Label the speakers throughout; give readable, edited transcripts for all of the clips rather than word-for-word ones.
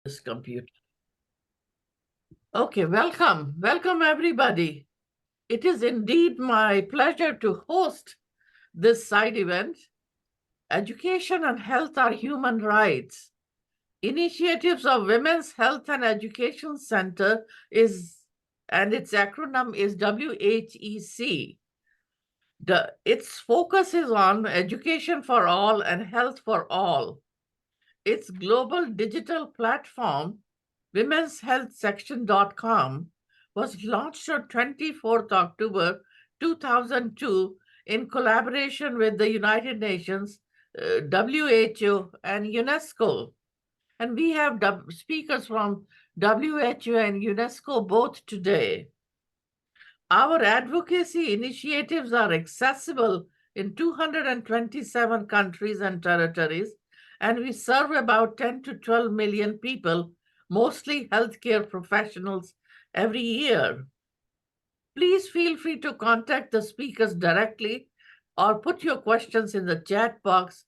Speaker 1: This computer. Okay, welcome. Welcome, everybody. It is indeed my pleasure to host this side event. Education and health are human rights. Initiatives of Women's Health and Education Center and its acronym is WHEC. Its focus is on education for all and health for all. Its global digital platform, womenshealthsection.com, was launched on 24th October 2002 in collaboration with the United Nations, WHO, and UNESCO. And we have speakers from WHO and UNESCO both today. Our advocacy initiatives are accessible in 227 countries and territories, and we serve about 10 to 12 million people, mostly healthcare professionals, every year. Please feel free to contact the speakers directly or put your questions in the chat box.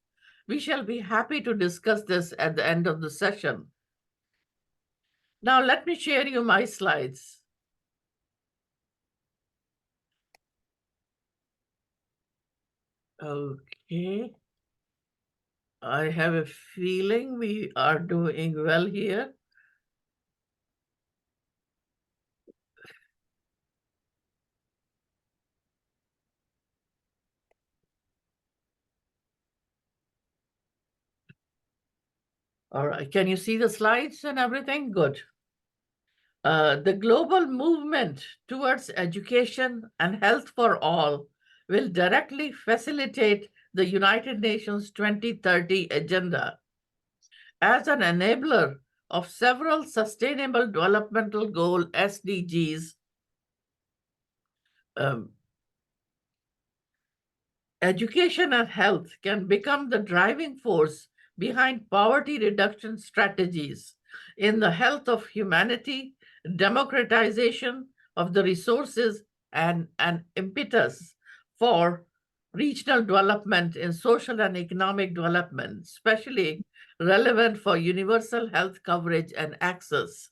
Speaker 1: We shall be happy to discuss this at the end of the session. Now, let me share you my slides. Okay. I have a feeling we are doing well here. All right, can you see the slides and everything? Good. The global movement towards education and health for all will directly facilitate the United Nations 2030 agenda. As an enabler of several Sustainable Developmental Goal SDGs, education and health can become the driving force behind poverty reduction strategies in the health of humanity, democratization of the resources, and an impetus for regional development in social and economic development, especially relevant for universal health coverage and access.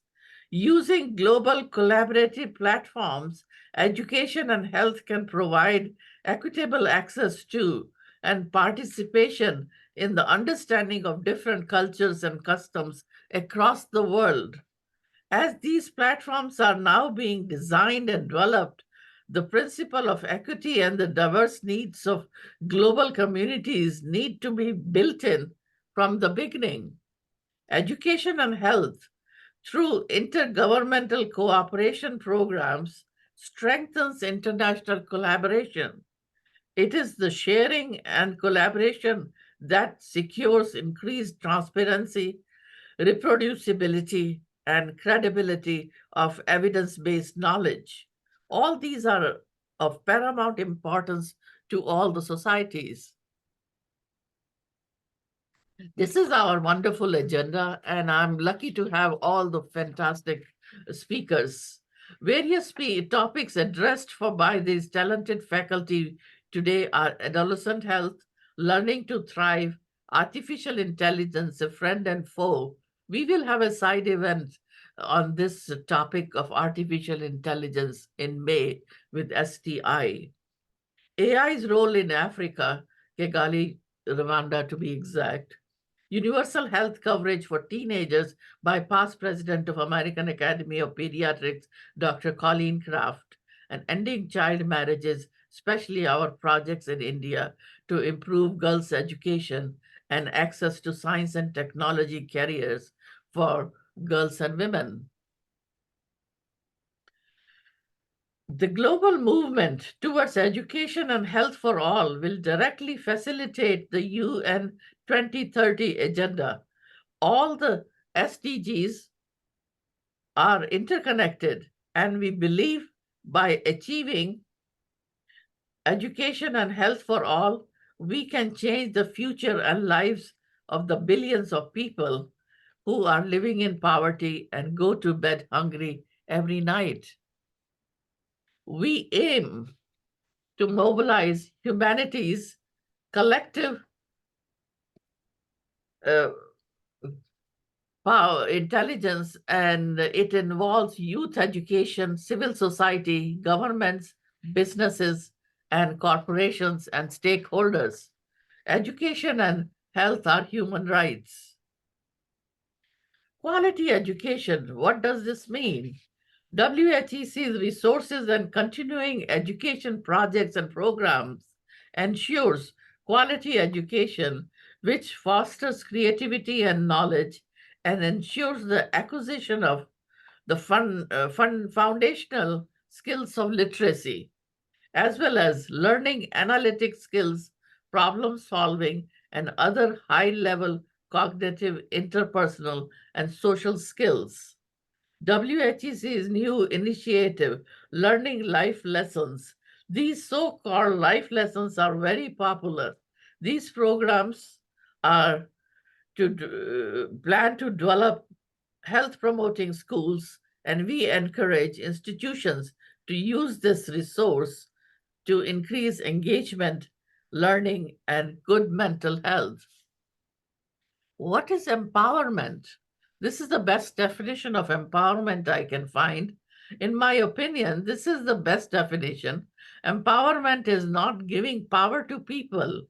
Speaker 1: Using global collaborative platforms, education and health can provide equitable access to and participation in the understanding of different cultures and customs across the world. As these platforms are now being designed and developed, the principle of equity and the diverse needs of global communities need to be built in from the beginning. Education and health through intergovernmental cooperation programs strengthens international collaboration. It is the sharing and collaboration that secures increased transparency, reproducibility, and credibility of evidence-based knowledge. All these are of paramount importance to all the societies. This is our wonderful agenda, and I'm lucky to have all the fantastic speakers. Various topics addressed by these talented faculty today are adolescent health, learning to thrive, artificial intelligence, a friend and foe. We will have a side event on this topic of artificial intelligence in May with STI. AI's role in Africa, Kigali, Rwanda to be exact, universal health coverage for teenagers by past president of American Academy of Pediatrics, Dr. Colleen Kraft, and ending child marriages, especially our projects in India to improve girls' education and access to science and technology careers for girls and women. The global movement towards education and health for all will directly facilitate the UN 2030 agenda. All the SDGs are interconnected, and we believe by achieving education and health for all, we can change the future and lives of the billions of people who are living in poverty and go to bed hungry every night. We aim to mobilize humanity's collective power, intelligence, and it involves youth education, civil society, governments, businesses, and corporations and stakeholders. Education and health are human rights. Quality education, what does this mean? WHEC's resources and continuing education projects and programs ensures quality education which fosters creativity and knowledge and ensures the acquisition of the foundational skills of literacy, as well as learning analytic skills, problem solving, and other high level cognitive, interpersonal, and social skills. WHEC's new initiative, Learning Life Lessons. These so called life lessons are very popular. These programs are plan to develop health promoting schools, and we encourage institutions to use this resource to increase engagement, learning, and good mental health. What is empowerment? This is the best definition of empowerment I can find. In my opinion, this is the best definition. Empowerment is not giving power to people,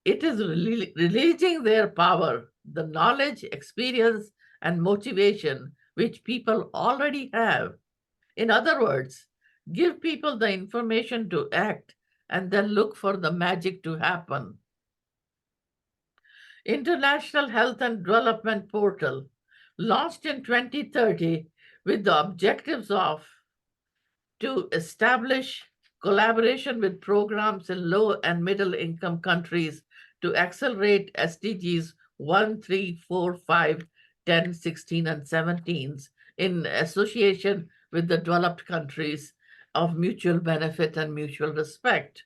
Speaker 1: it is releasing their power, the knowledge, experience, and motivation which people already have. In other words, give people the information to act and then look for the magic to happen. International Health and Development Portal, launched in 2030 with the objectives of to establish collaboration with programs in low and middle income countries to accelerate SDGs 1, 3, 4, 5, 10, 16, and 17 in association with the developed countries of mutual benefit and mutual respect.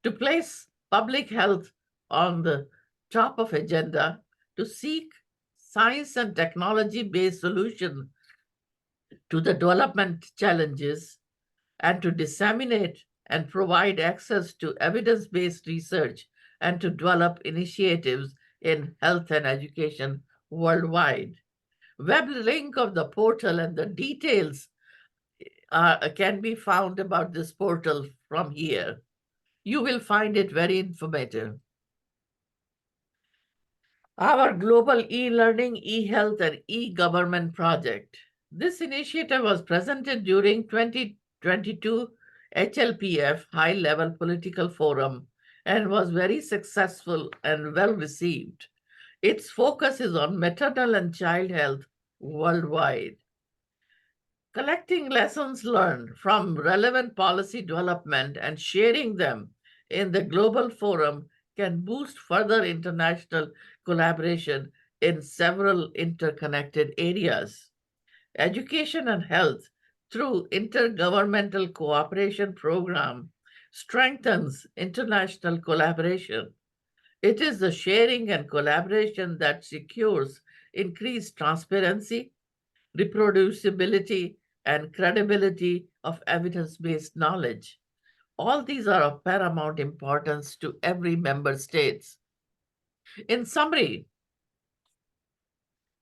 Speaker 1: To place public health on the top of agenda, to seek science and technology-based solutions to the development challenges, and to disseminate and provide access to evidence-based research and to develop initiatives in health and education worldwide. Web link of the portal and the details can be found about this portal from here. You will find it very informative. Our global e-learning, e-health, and e-government project. This initiative was presented during 2022 HLPF High Level Political Forum and was very successful and well received. Its focus is on maternal and child health worldwide. Collecting lessons learned from relevant policy development and sharing them in the global forum can boost further international collaboration in several interconnected areas. Education and health through intergovernmental cooperation program strengthens international collaboration. It is the sharing and collaboration that secures increased transparency, reproducibility, and credibility of evidence-based knowledge. All these are of paramount importance to every member states. In summary,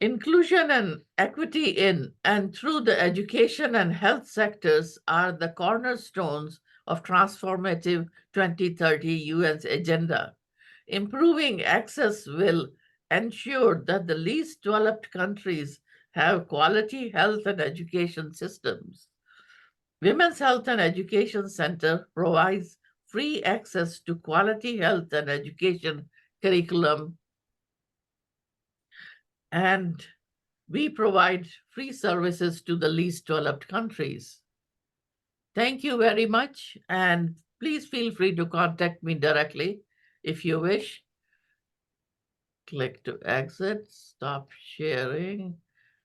Speaker 1: inclusion and equity in and through the education and health sectors are the cornerstones of transformative 2030 UN's agenda. Improving access will ensure that the least developed countries have quality health and education systems. Women's Health and Education Center provides free access to quality health and education curriculum, and we provide free services to the least developed countries. Thank you very much, and please feel free to contact me directly if you wish. Click to exit, stop sharing.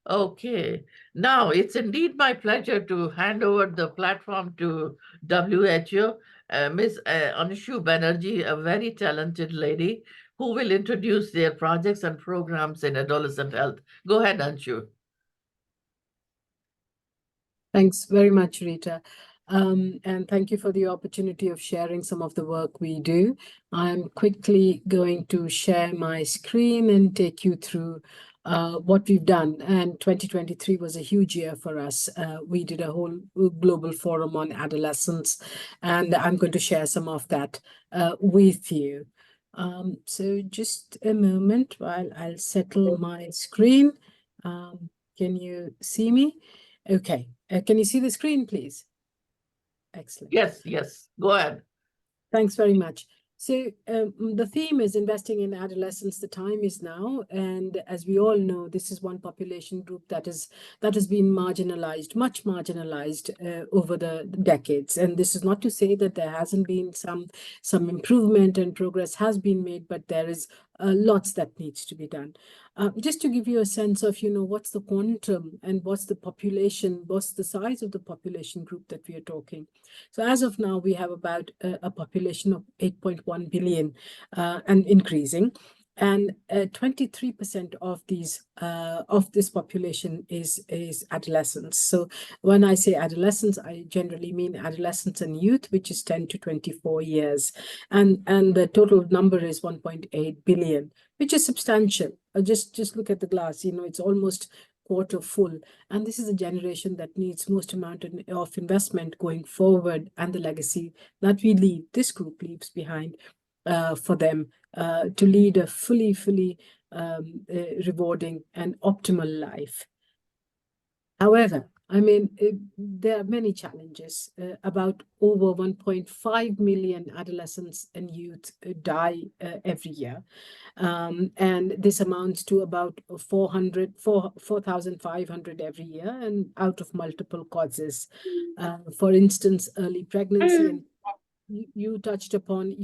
Speaker 1: Okay, now it's indeed my pleasure to hand over the platform to WHO, Ms. Anshu Banerjee, a very talented lady who will introduce their projects and programs in adolescent health. Go ahead, Anshu.
Speaker 2: Thanks very much, Rita. And thank you for the opportunity of sharing some of the work we do. I'm quickly going to share my screen and take you through what we've done. And 2023 was a huge year for us. We did a whole global forum on adolescence, and I'm going to share some of that with you. So just a moment while I'll settle my screen. Can you see me? Okay. Can you see the screen, please? Excellent.
Speaker 1: Yes, go ahead.
Speaker 2: Thanks very much. So the theme is investing in adolescence. The time is now, and as we all know, this is one population group that has been marginalized, much marginalized over the decades. And this is not to say that there hasn't been some improvement and progress has been made, but there is lots that needs to be done. Just to give you a sense of, what's the quantum and what's the population, what's the size of the population group that we are talking. So as of now, we have about a population of 8.1 billion and increasing. And 23% of this population is adolescents. So when I say adolescents, I generally mean adolescents and youth, which is 10 to 24 years. And the total number is 1.8 billion, which is substantial. Just look at the glass, it's almost quarter full. And this is a generation that needs most amount of investment going forward, and the legacy that this group leaves behind for them to lead a fully rewarding and optimal life. However, there are many challenges. About over 1.5 million adolescents and youth die every year. And this amounts to about 4,500 every year, and out of multiple causes. For instance, early pregnancy and you touched upon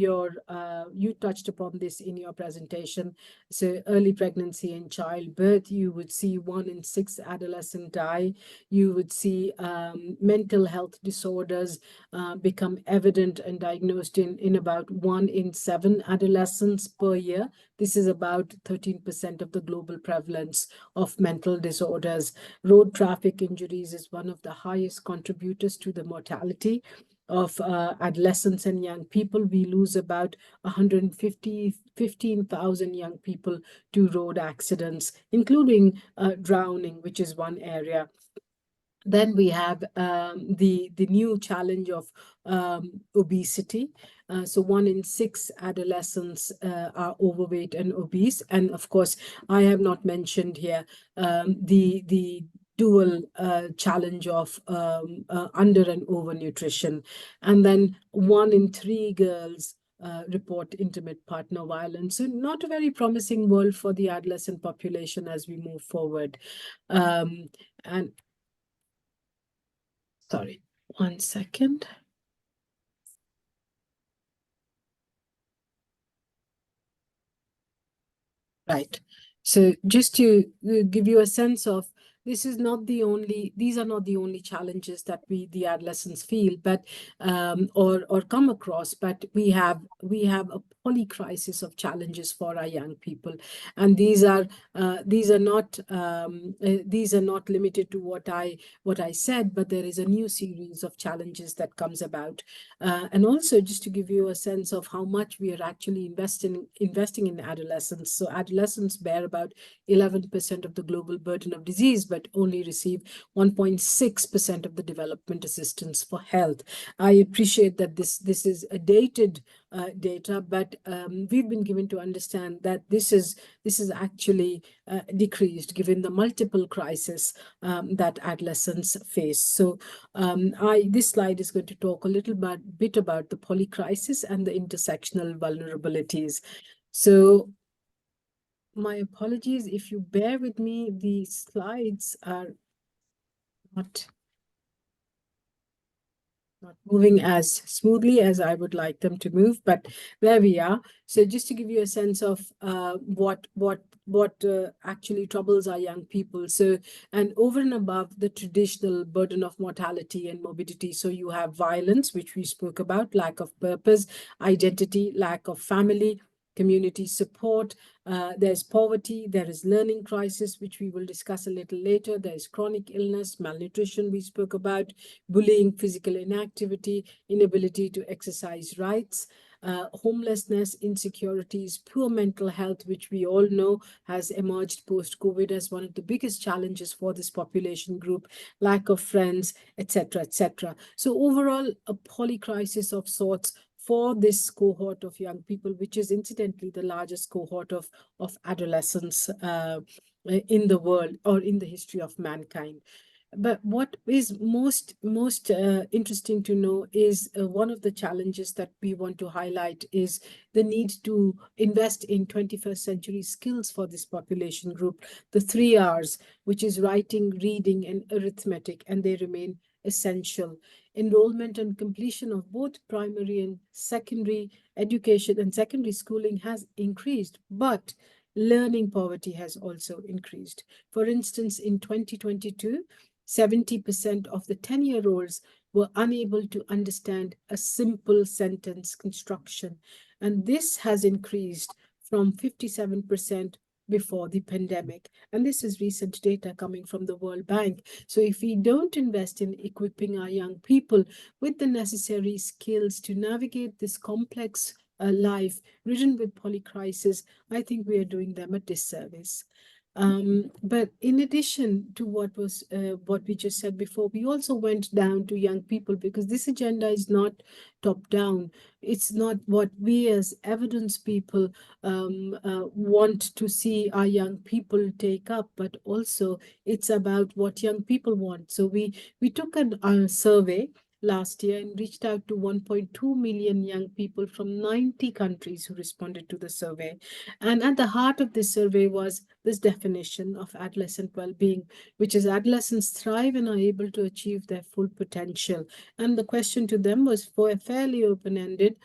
Speaker 2: this in your presentation. So early pregnancy and childbirth, you would see 1 in 6 adolescents die. You would see mental health disorders become evident and diagnosed in about 1 in 7 adolescents per year. This is about 13% of the global prevalence of mental disorders. Road traffic injuries is one of the highest contributors to the mortality of adolescents and young people. We lose about 15,000 young people to road accidents, including drowning, which is one area. Then we have the new challenge of obesity. So 1 in 6 adolescents are overweight and obese. And of course, I have not mentioned here the dual challenge of under and over nutrition. And then 1 in 3 girls report intimate partner violence. So not a very promising world for the adolescent population as we move forward. And sorry, 1 second. Right. So just to give you a sense of, these are not the only challenges that the adolescents feel, but or come across, but we have a polycrisis of challenges for our young people, and these are not limited to what I said, but there is a new series of challenges that comes about, and also just to give you a sense of how much we are actually investing in adolescents. So adolescents bear about 11% of the global burden of disease, but only receive 1.6% of the development assistance for health. I appreciate that this is a dated data, but we've been given to understand that this is actually decreased given the multiple crises that adolescents face. So this slide is going to talk a little bit about the polycrisis and the intersectional vulnerabilities. So my apologies, if you bear with me, the slides are not moving as smoothly as I would like them to move, but there we are. So just to give you a sense of what actually troubles our young people. So, and over and above the traditional burden of mortality and morbidity, so you have violence, which we spoke about, lack of purpose, identity, lack of family, community support, there's poverty, there is learning crisis, which we will discuss a little later, there's chronic illness, malnutrition we spoke about, bullying, physical inactivity, inability to exercise rights. homelessness, insecurities, poor mental health, which we all know has emerged post-COVID as one of the biggest challenges for this population group, lack of friends, etc., etc. So overall, a polycrisis of sorts for this cohort of young people, which is incidentally the largest cohort of adolescents in the world or in the history of mankind. But what is most interesting to know is one of the challenges that we want to highlight is the need to invest in 21st century skills for this population group, the 3 R's, which is writing, reading, and arithmetic, and they remain essential. Enrollment and completion of both primary and secondary education and secondary schooling has increased, but learning poverty has also increased. For instance, in 2022, 70% of the 10-year-olds were unable to understand a simple sentence construction. And this has increased from 57% before the pandemic. And this is recent data coming from the World Bank. So if we don't invest in equipping our young people with the necessary skills to navigate this complex life ridden with polycrisis, I think we are doing them a disservice. But in addition to what we just said before, we also went down to young people because this agenda is not top down. It's not what we as evidence people want to see our young people take up, but also it's about what young people want. So we took a survey last year and reached out to 1.2 million young people from 90 countries who responded to the survey. And at the heart of this survey was this definition of adolescent well-being, which is adolescents thrive and are able to achieve their full potential. And the question to them was fairly open-ended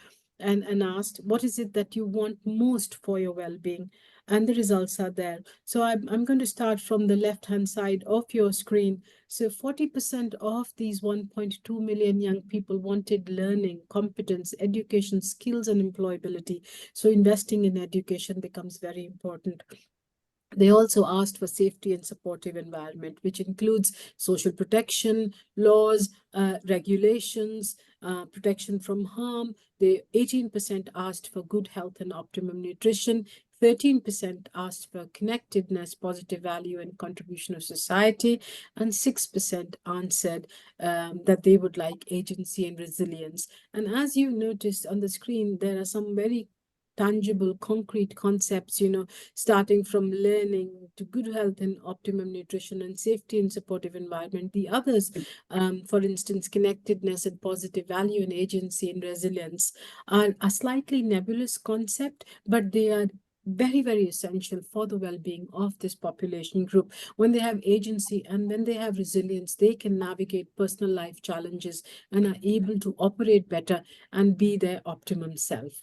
Speaker 2: and asked, what is it that you want most for your well-being? And the results are there. So I'm going to start from the left-hand side of your screen. So 40% of these 1.2 million young people wanted learning, competence, education, skills, and employability. So investing in education becomes very important. They also asked for safety and supportive environment, which includes social protection, laws, regulations, protection from harm. The 18% asked for good health and optimum nutrition. 13% asked for connectedness, positive value, and contribution of society, and 6% answered that they would like agency and resilience. And as you noticed on the screen, there are some very tangible, concrete concepts, starting from learning to good health and optimum nutrition and safety and supportive environment. The others, for instance, connectedness and positive value and agency and resilience, are a slightly nebulous concept, but they are very, very essential for the well-being of this population group. When they have agency and when they have resilience, they can navigate personal life challenges and are able to operate better and be their optimum self.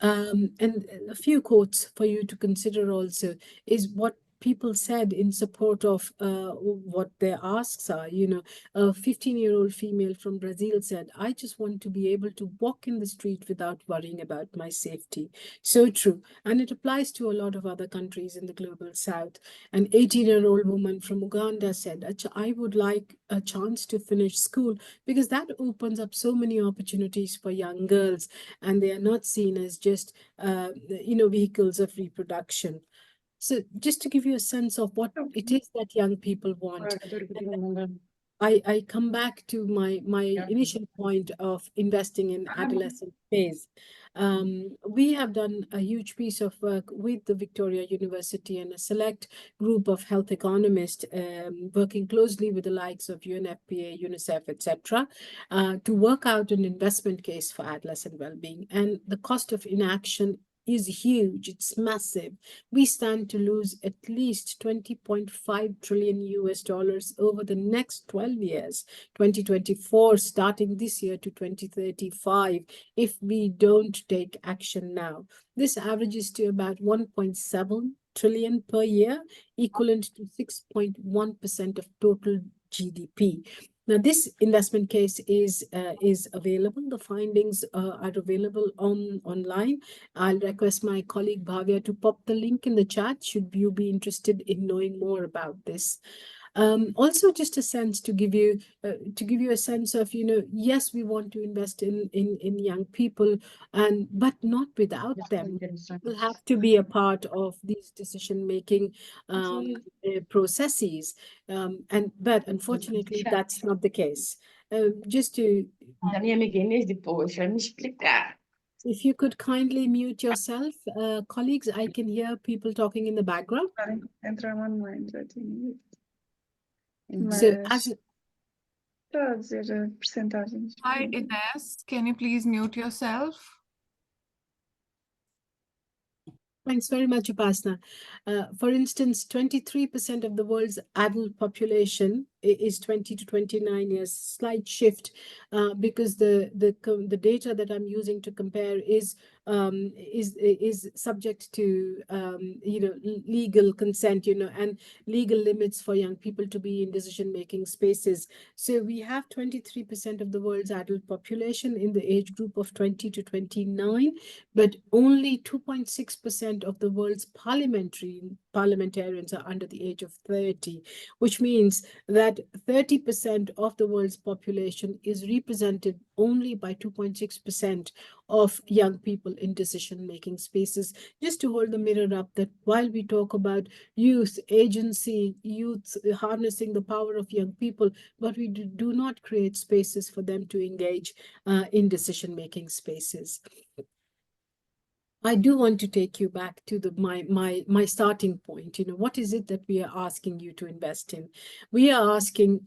Speaker 2: And a few quotes for you to consider also is what people said in support of what their asks are. A 15-year-old female from Brazil said, I just want to be able to walk in the street without worrying about my safety. So true. And it applies to a lot of other countries in the global south. An 18-year-old woman from Uganda said, I would like a chance to finish school because that opens up so many opportunities for young girls and they are not seen as just vehicles of reproduction. So just to give you a sense of what it is that young people want, I come back to my initial point of investing in adolescent phase. We have done a huge piece of work with the Victoria University and a select group of health economists working closely with the likes of UNFPA, UNICEF, etc., to work out an investment case for adolescent well-being. And the cost of inaction is huge. It's massive. We stand to lose at least 20.5 trillion US dollars over the next 12 years, 2024, starting this year to 2035, if we don't take action now. This averages to about 1.7 trillion per year, equivalent to 6.1% of total GDP. Now, this investment case is available. The findings are available online. I'll request my colleague Bhavya to pop the link in the chat should you be interested in knowing more about this. Also, just a sense to give you a sense of, yes, we want to invest in young people, but not without them. Will have to be a part of these decision making processes, but unfortunately, that's not the case. Just to,
Speaker 3: Da minha amiguinha Inês depois vai me explicar.
Speaker 2: if you could kindly mute yourself, colleagues, I can hear people talking in the background.
Speaker 4: Entrar online, já tinha.
Speaker 2: So
Speaker 4: Mas
Speaker 2: as
Speaker 4: está a dizer percentagens.
Speaker 5: Hi, Ines. Can you please mute yourself?
Speaker 2: Thanks very much, Upasna. For instance, 23% of the world's adult population is 20 to 29 years. Slight shift because the data that I'm using to compare is subject to legal consent, and legal limits for young people to be in decision-making spaces. So we have 23% of the world's adult population in the age group of 20 to 29, but only 2.6% of the world's parliamentarians are under the age of 30, which means that 30% of the world's population is represented only by 2.6% of young people in decision-making spaces. Just to hold the mirror up, that while we talk about youth agency, youth harnessing the power of young people, but we do not create spaces for them to engage in decision-making spaces. I do want to take you back to my starting point. What is it that we are asking you to invest in? We are asking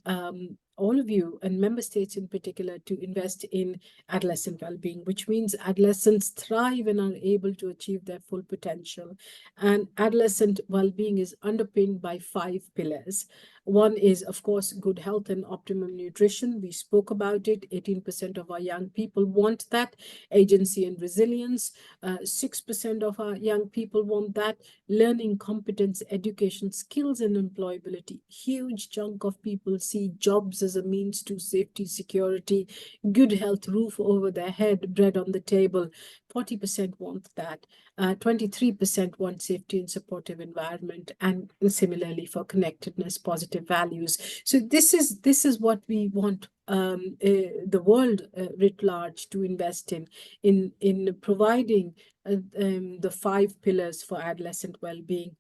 Speaker 2: all of you, and member states in particular, to invest in adolescent well-being, which means adolescents thrive and are able to achieve their full potential. And adolescent well-being is underpinned by 5 pillars. One is, of course, good health and optimum nutrition. We spoke about it. 18% of our young people want that. Agency and resilience. 6% of our young people want that. Learning, competence, education, skills, and employability. Huge chunk of people see jobs as a means to safety, security, good health, roof over their head, bread on the table. 40% want that. 23% want safety and supportive environment, and similarly for connectedness, positive values. So this is what we want the world writ large to invest in providing the 5 pillars for adolescent well-being.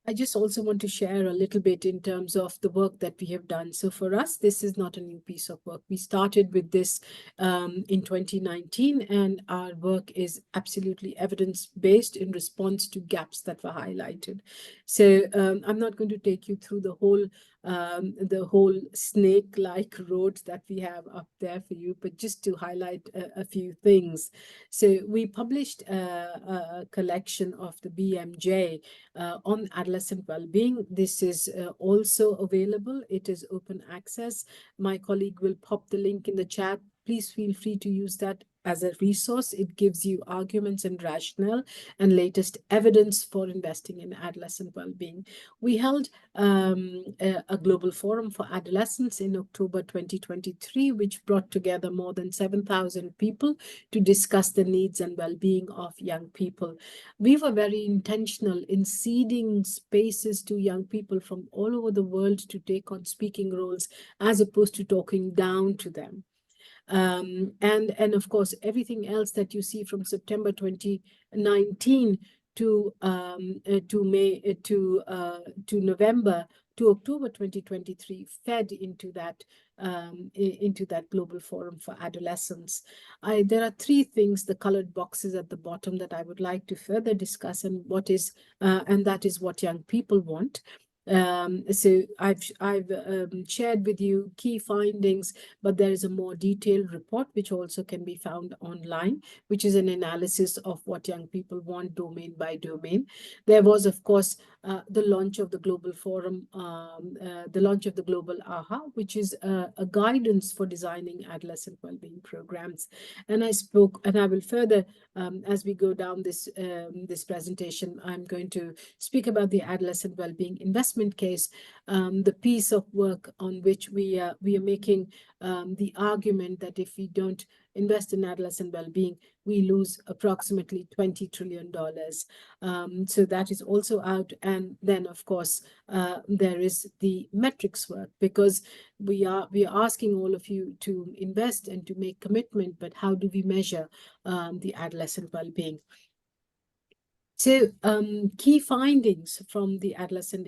Speaker 2: I just also want to share a little bit in terms of the work that we have done. So for us, this is not a new piece of work. We started with this in 2019, and our work is absolutely evidence-based in response to gaps that were highlighted. So I'm not going to take you through the whole snake-like road that we have up there for you, but just to highlight a few things. So we published a collection of the BMJ on adolescent well-being. This is also available. It is open access. My colleague will pop the link in the chat. Please feel free to use that as a resource. It gives you arguments and rationale and latest evidence for investing in adolescent well-being. We held a global forum for adolescents in October 2023, which brought together more than 7,000 people to discuss the needs and well-being of young people. We were very intentional in seeding spaces to young people from all over the world to take on speaking roles, as opposed to talking down to them. And of course, everything else that you see from September 2019 to November to October 2023 fed into that global forum for adolescents. There are 3 things, the colored boxes at the bottom, that I would like to further discuss, and that is what young people want. So I've shared with you key findings, but there is a more detailed report which also can be found online, which is an analysis of what young people want domain by domain. There was, of course, the launch of the global forum, the launch of the global AHA, which is a guidance for designing adolescent well-being programs. And I spoke, and I will further, as we go down this presentation, I'm going to speak about the adolescent well-being investment case, the piece of work on which we are making the argument that if we don't invest in adolescent well-being, we lose approximately $20 trillion. So that is also out. And then, of course, there is the metrics work, because we are asking all of you to invest and to make commitment, but how do we measure the adolescent well-being? So key findings from the adolescent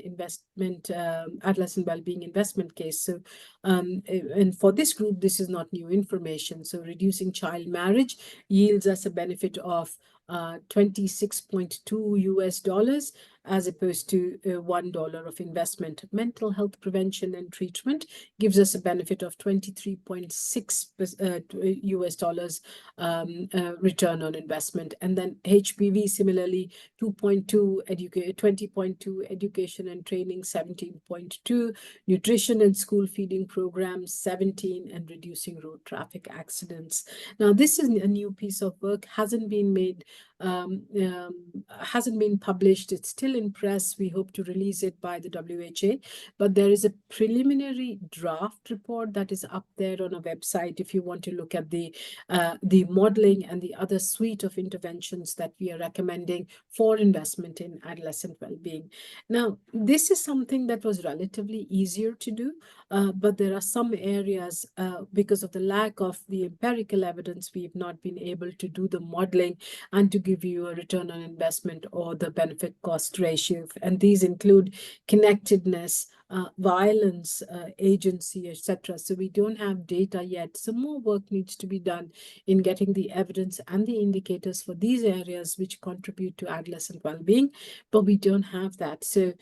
Speaker 2: well-being investment case. So, and for this group, this is not new information. So reducing child marriage yields us a benefit of $26.2 as opposed to $1 of investment. Mental health prevention and treatment gives us a benefit of $23.6 return on investment. And then HPV similarly 20.2 education and training 17.2, nutrition and school feeding programs 17, and reducing road traffic accidents. Now this is a new piece of work, hasn't been made, hasn't been published. It's still in press. We hope to release it by the WHA, but there is a preliminary draft report that is up there on a website if you want to look at the modeling and the other suite of interventions that we are recommending for investment in adolescent well-being. Now, this is something that was relatively easier to do, but there are some areas because of the lack of the empirical evidence, we've not been able to do the modeling and to give you a return on investment or the benefit cost ratio. And these include connectedness, violence, agency, etc. So we don't have data yet. So more work needs to be done in getting the evidence and the indicators for these areas which contribute to adolescent well-being, but we don't have that. So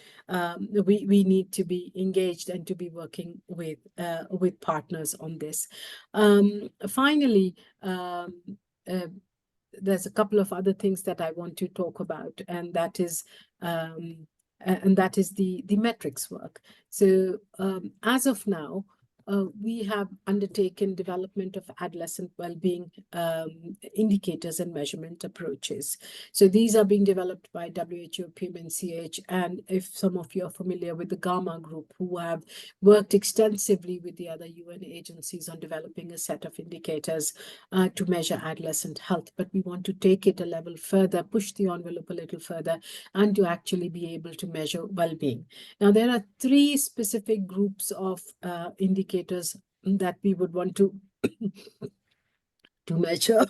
Speaker 2: we need to be engaged and to be working with partners on this. Finally, there's a couple of other things that I want to talk about, and that is the metrics work. So as of now, we have undertaken development of adolescent well-being indicators and measurement approaches. So these are being developed by WHO, PMNCH, and if some of you are familiar with the Gamma group, who have worked extensively with the other UN agencies on developing a set of indicators to measure adolescent health. But we want to take it a level further, push the envelope a little further, and to actually be able to measure well-being. Now, there are three specific groups of indicators that we would want to measure.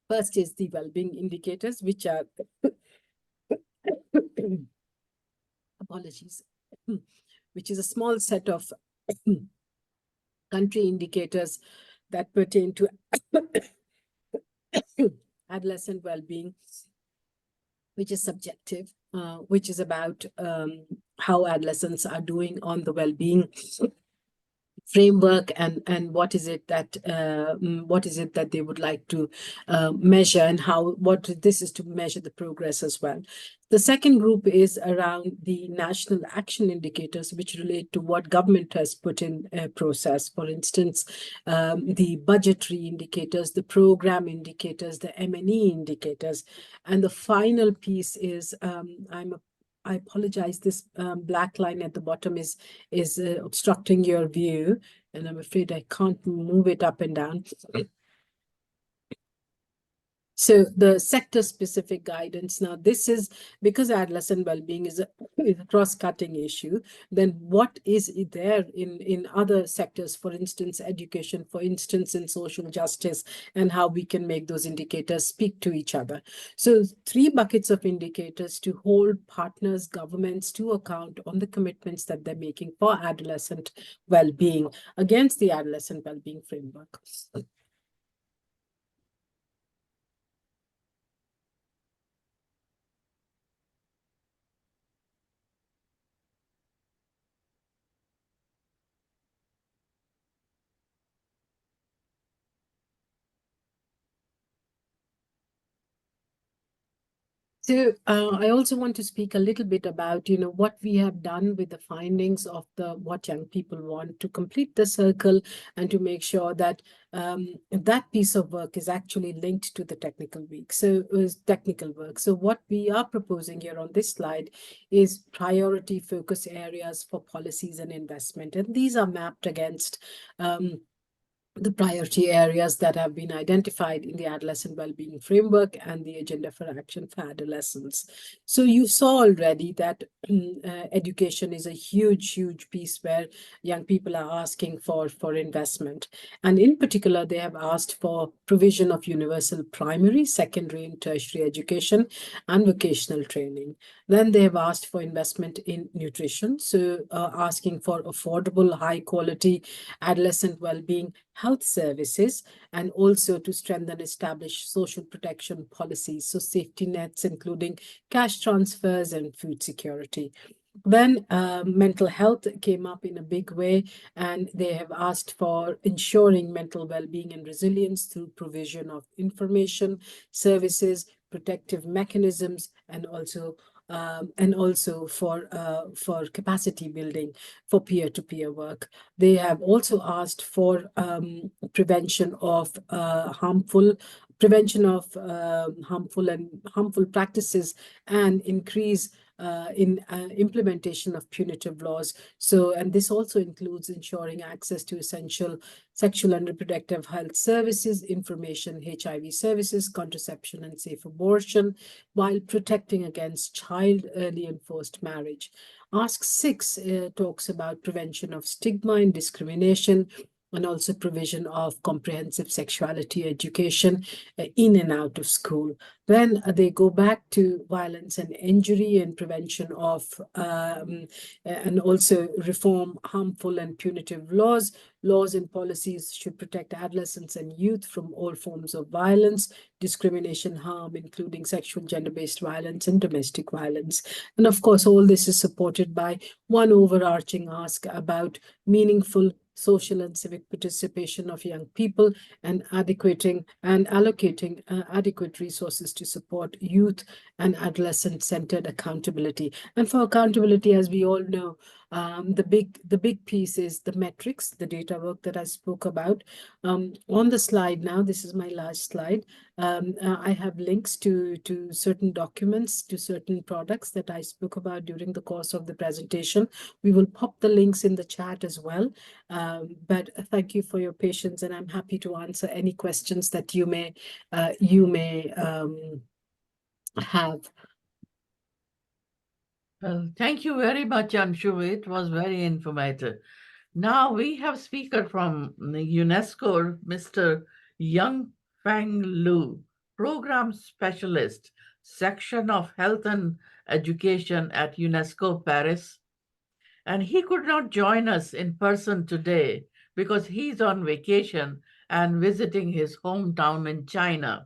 Speaker 2: First is the well-being indicators, which are apologies, which is a small set of country indicators that pertain to adolescent well-being, which is subjective, which is about how adolescents are doing on the well-being framework, and what is it that they would like to measure, and what this is to measure the progress as well. The second group is around the national action indicators, which relate to what government has put in process. For instance, the budgetary indicators, the program indicators, the M&E indicators. And the final piece is, I apologize, this black line at the bottom is obstructing your view, and I'm afraid I can't move it up and down. So the sector-specific guidance. Now, this is because adolescent well-being is a cross-cutting issue. Then what is there in other sectors, for instance, education, for instance, in social justice, and how we can make those indicators speak to each other. So 3 buckets of indicators to hold partners, governments to account on the commitments that they're making for adolescent well-being against the adolescent well-being framework. So I also want to speak a little bit about, what we have done with the findings of what young people want to complete the circle and to make sure that that piece of work is actually linked to the technical week. So technical work. So what we are proposing here on this slide is priority focus areas for policies and investment. And these are mapped against the priority areas that have been identified in the Adolescent Wellbeing Framework and the Agenda for Action for Adolescents. So you saw already that education is a huge, huge piece where young people are asking for investment. And in particular, they have asked for provision of universal primary, secondary, and tertiary education and vocational training. Then they have asked for investment in nutrition, so asking for affordable, high quality adolescent well-being health services, and also to strengthen establish social protection policies, so safety nets, including cash transfers and food security. Then mental health came up in a big way, and they have asked for ensuring mental well-being and resilience through provision of information, services, protective mechanisms, and also for capacity building for peer-to-peer work. They have also asked for prevention of harmful practices and increase in implementation of punitive laws. So, and this also includes ensuring access to essential sexual and reproductive health services, information, HIV services, contraception, and safe abortion, while protecting against child, early and forced marriage. Ask 6 talks about prevention of stigma and discrimination, and also provision of comprehensive sexuality education in and out of school. Then they go back to violence and injury and prevention of, and also reform harmful and punitive laws. Laws and policies should protect adolescents and youth from all forms of violence, discrimination, harm, including sexual, gender-based violence and domestic violence. And of course, all this is supported by one overarching ask about meaningful social and civic participation of young people and allocating adequate resources to support youth and adolescent-centered accountability. And for accountability, as we all know, the big piece is the metrics, the data work that I spoke about. On the slide now, this is my last slide. I have links to certain documents, to certain products that I spoke about during the course of the presentation. We will pop the links in the chat as well. But thank you for your patience, and I'm happy to answer any questions that you may have.
Speaker 1: Well, thank you very much, Anshu. It was very informative. Now we have speaker from UNESCO, Mr. Yang Feng Lu, Program Specialist, Section of Health and Education at UNESCO Paris. And he could not join us in person today because he's on vacation and visiting his hometown in China.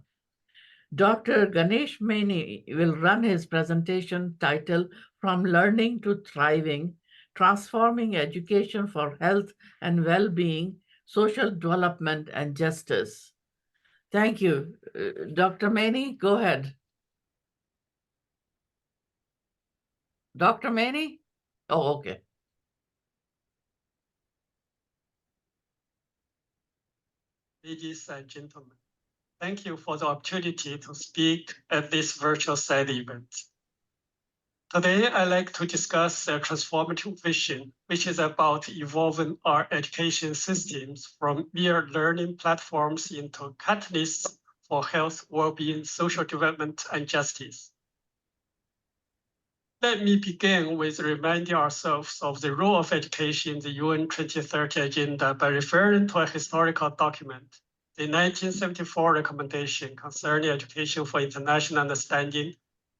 Speaker 1: Dr. Ganesh Maini will run his presentation titled From Learning to Thriving, Transforming Education for Health and Well-Being, Social Development and Justice. Thank you. Dr. Maini, go ahead. Dr. Maini? Oh, okay.
Speaker 6: Ladies and gentlemen, thank you for the opportunity to speak at this virtual side event. Today, I'd like to discuss a transformative vision, which is about evolving our education systems from mere learning platforms into catalysts for health, well-being, social development, and justice. Let me begin with reminding ourselves of the role of education in the UN 2030 Agenda by referring to a historical document, the 1974 recommendation concerning education for international understanding,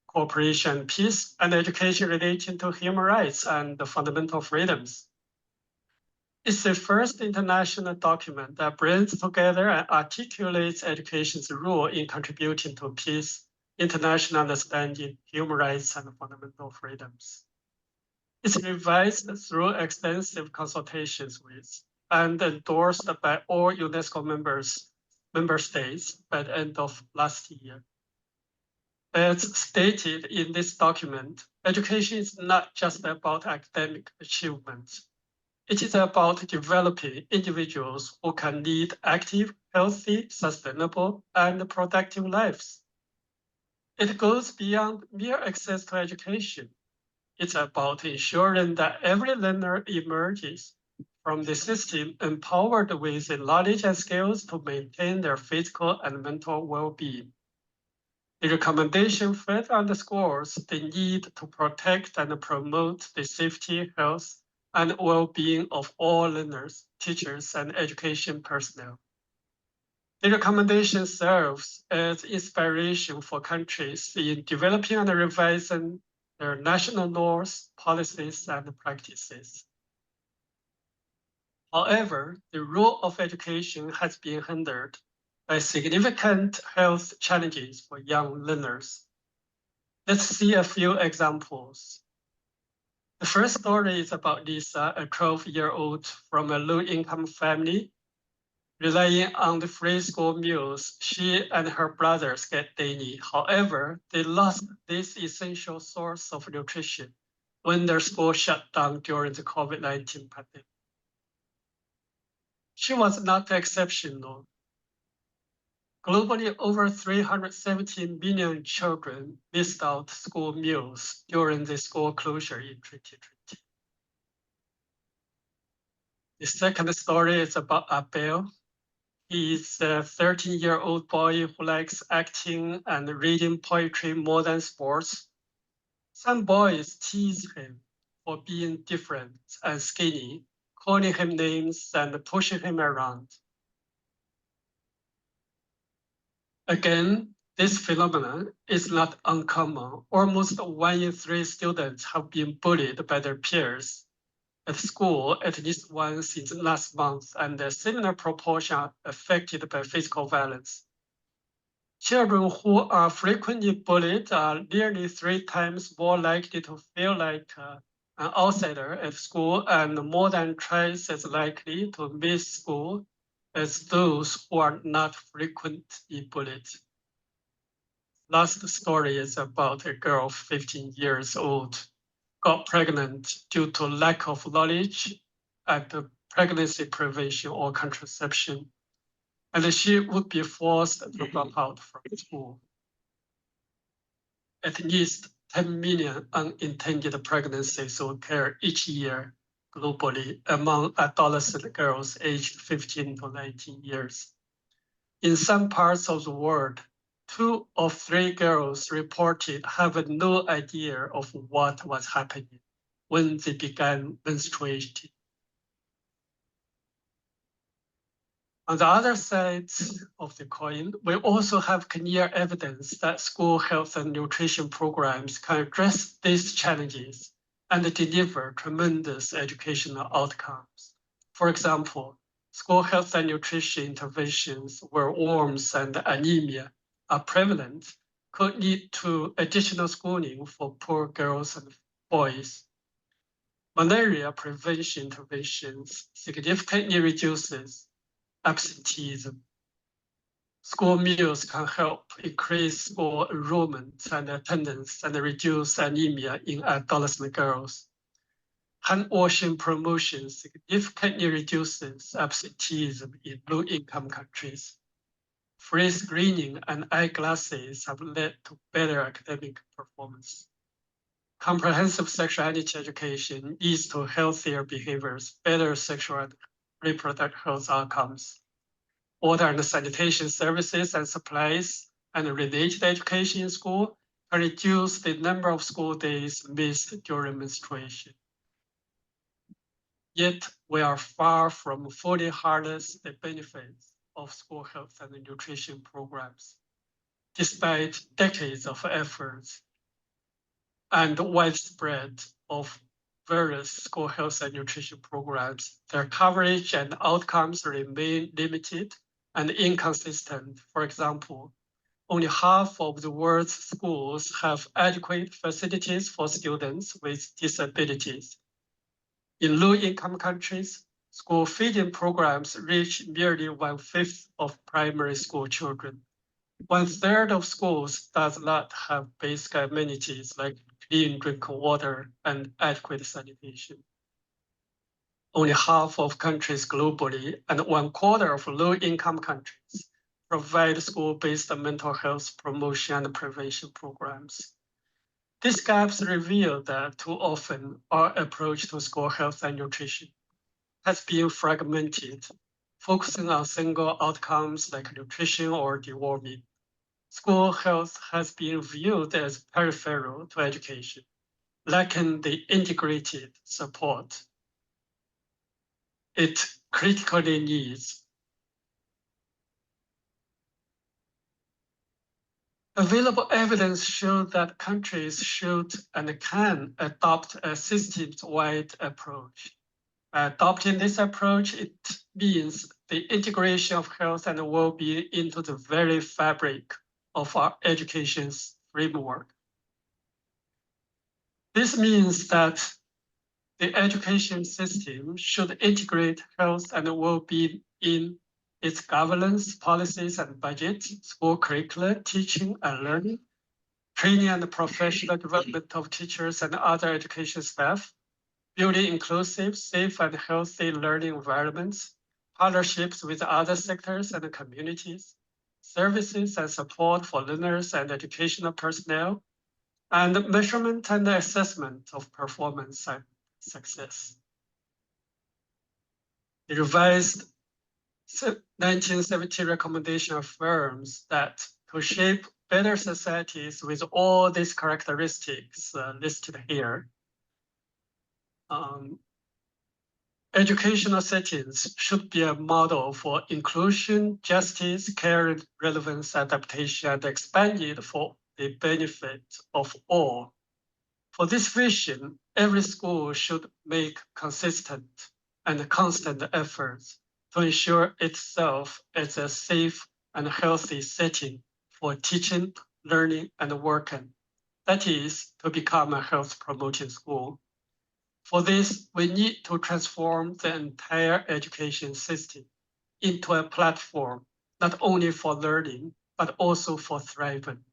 Speaker 6: cooperation, peace, and education relating to human rights and the fundamental freedoms. It's the first international document that brings together and articulates education's role in contributing to peace, international understanding, human rights, and fundamental freedoms. It's revised through extensive consultations with and endorsed by all UNESCO member states by the end of last year. As stated in this document, education is not just about academic achievements. It is about developing individuals who can lead active, healthy, sustainable, and productive lives. It goes beyond mere access to education. It's about ensuring that every learner emerges from the system empowered with the knowledge and skills to maintain their physical and mental well-being. The recommendation further underscores the need to protect and promote the safety, health, and well-being of all learners, teachers, and education personnel. The recommendation serves as inspiration for countries in developing and revising their national laws, policies, and practices. However, the role of education has been hindered by significant health challenges for young learners. Let's see a few examples. The first story is about Lisa, a 12-year-old from a low-income family. Relying on the free school meals she and her brothers get daily. However, they lost this essential source of nutrition when their school shut down during the COVID-19 pandemic. She was not exceptional. Globally, over 317 million children missed out school meals during the school closure in 2020. The second story is about Abel. He's a 13-year-old boy who likes acting and reading poetry more than sports. Some boys tease him for being different and skinny, calling him names and pushing him around. Again, this phenomenon is not uncommon. Almost 1 in 3 students have been bullied by their peers at school at least once in the last month, and a similar proportion are affected by physical violence. Children who are frequently bullied are nearly 3 times more likely to feel like an outsider at school and more than twice as likely to miss school as those who are not frequently bullied. Last story is about a girl 15 years old, got pregnant due to lack of knowledge at the pregnancy prevention or contraception, and she would be forced to drop out from school. At least 10 million unintended pregnancies occur each year globally among adolescent girls aged 15 to 19 years. In some parts of the world, 2 of 3 girls reported having no idea of what was happening when they began menstruating. On the other side of the coin, we also have clear evidence that school health and nutrition programs can address these challenges and deliver tremendous educational outcomes. For example, school health and nutrition interventions where worms and anemia are prevalent could lead to additional schooling for poor girls and boys. Malaria prevention interventions significantly reduces absenteeism. School meals can help increase school enrollment and attendance and reduce anemia in adolescent girls. Hand washing promotion significantly reduces absenteeism in low-income countries. Free screening and eyeglasses have led to better academic performance. Comprehensive sexuality education leads to healthier behaviors, better sexual and reproductive health outcomes. Water and sanitation services and supplies and related education in school can reduce the number of school days missed during menstruation. Yet we are far from fully harness the benefits of school health and nutrition programs. Despite decades of efforts and widespread of various school health and nutrition programs, their coverage and outcomes remain limited and inconsistent. For example, only half of the world's schools have adequate facilities for students with disabilities. In low-income countries, school feeding programs reach merely 1/5 of primary school children. 1/3 of schools does not have basic amenities like clean drinking water and adequate sanitation. Only half of countries globally and 1/4 of low-income countries provide school-based mental health promotion and prevention programs. These gaps reveal that too often our approach to school health and nutrition has been fragmented, focusing on single outcomes like nutrition or deworming. School health has been viewed as peripheral to education, lacking the integrated support it critically needs. Available evidence shows that countries should and can adopt a systems-wide approach. By adopting this approach, it means the integration of health and well-being into the very fabric of our education framework. This means that the education system should integrate health and well-being in its governance, policies, and budget, school curricula, teaching and learning, training and professional development of teachers and other education staff, building inclusive, safe, and healthy learning environments, partnerships with other sectors and communities, services and support for learners and educational personnel, and measurement and assessment of performance and success. The revised 1970 recommendation affirms that to shape better societies with all these characteristics listed here, educational settings should be a model for inclusion, justice, care, relevance, adaptation, and expanded for the benefit of all. For this vision, every school should make consistent and constant efforts to ensure itself as a safe and healthy setting for teaching, learning, and working. That is, to become a health-promoting school. For this, we need to transform the entire education system into a platform not only for learning, but also for thriving.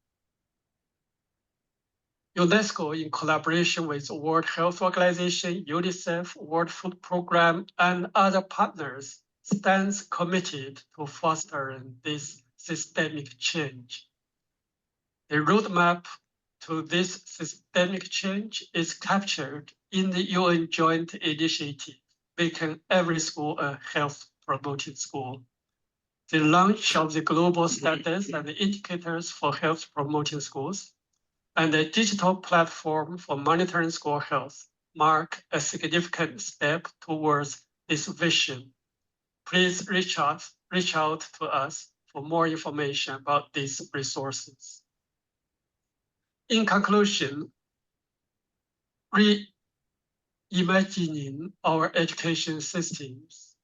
Speaker 6: UNESCO, in collaboration with the World Health Organization, UNICEF, World Food Programme, and other partners, stands committed to fostering this systemic change. The roadmap to this systemic change is captured in the UN Joint Initiative, making every school a health-promoting school. The launch of the global standards and indicators for health-promoting schools and a digital platform for monitoring school health mark a significant step towards this vision. Please reach out to us for more information about these resources. In conclusion, reimagining our education systems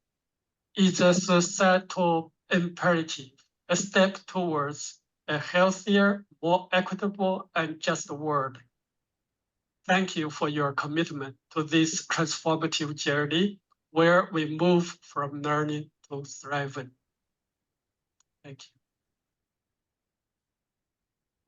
Speaker 6: is a societal imperative, a step towards a healthier, more equitable, and just world. Thank you for your commitment to this transformative journey where we move from learning to thriving. Thank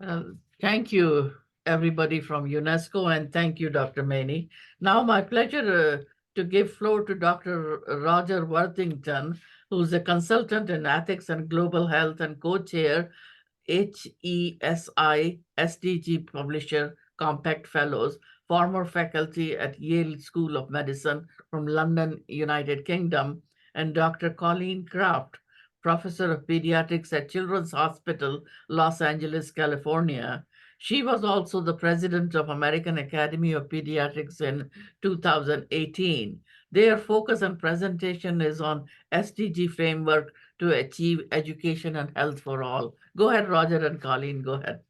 Speaker 6: you.
Speaker 1: Thank you, everybody from UNESCO, and thank you, Dr. Maney. Now, my pleasure to give floor to Dr. Roger Worthington, who's a consultant in ethics and global health and co-chair HESI SDG Publisher Compact Fellows, former faculty at Yale School of Medicine from London, United Kingdom, and Dr. Colleen Kraft, professor of pediatrics at Children's Hospital, Los Angeles, California. She was also the president of American Academy of Pediatrics in 2018. Their focus and presentation is on SDG framework to achieve education and health for all. Go ahead, Roger and Colleen, go ahead.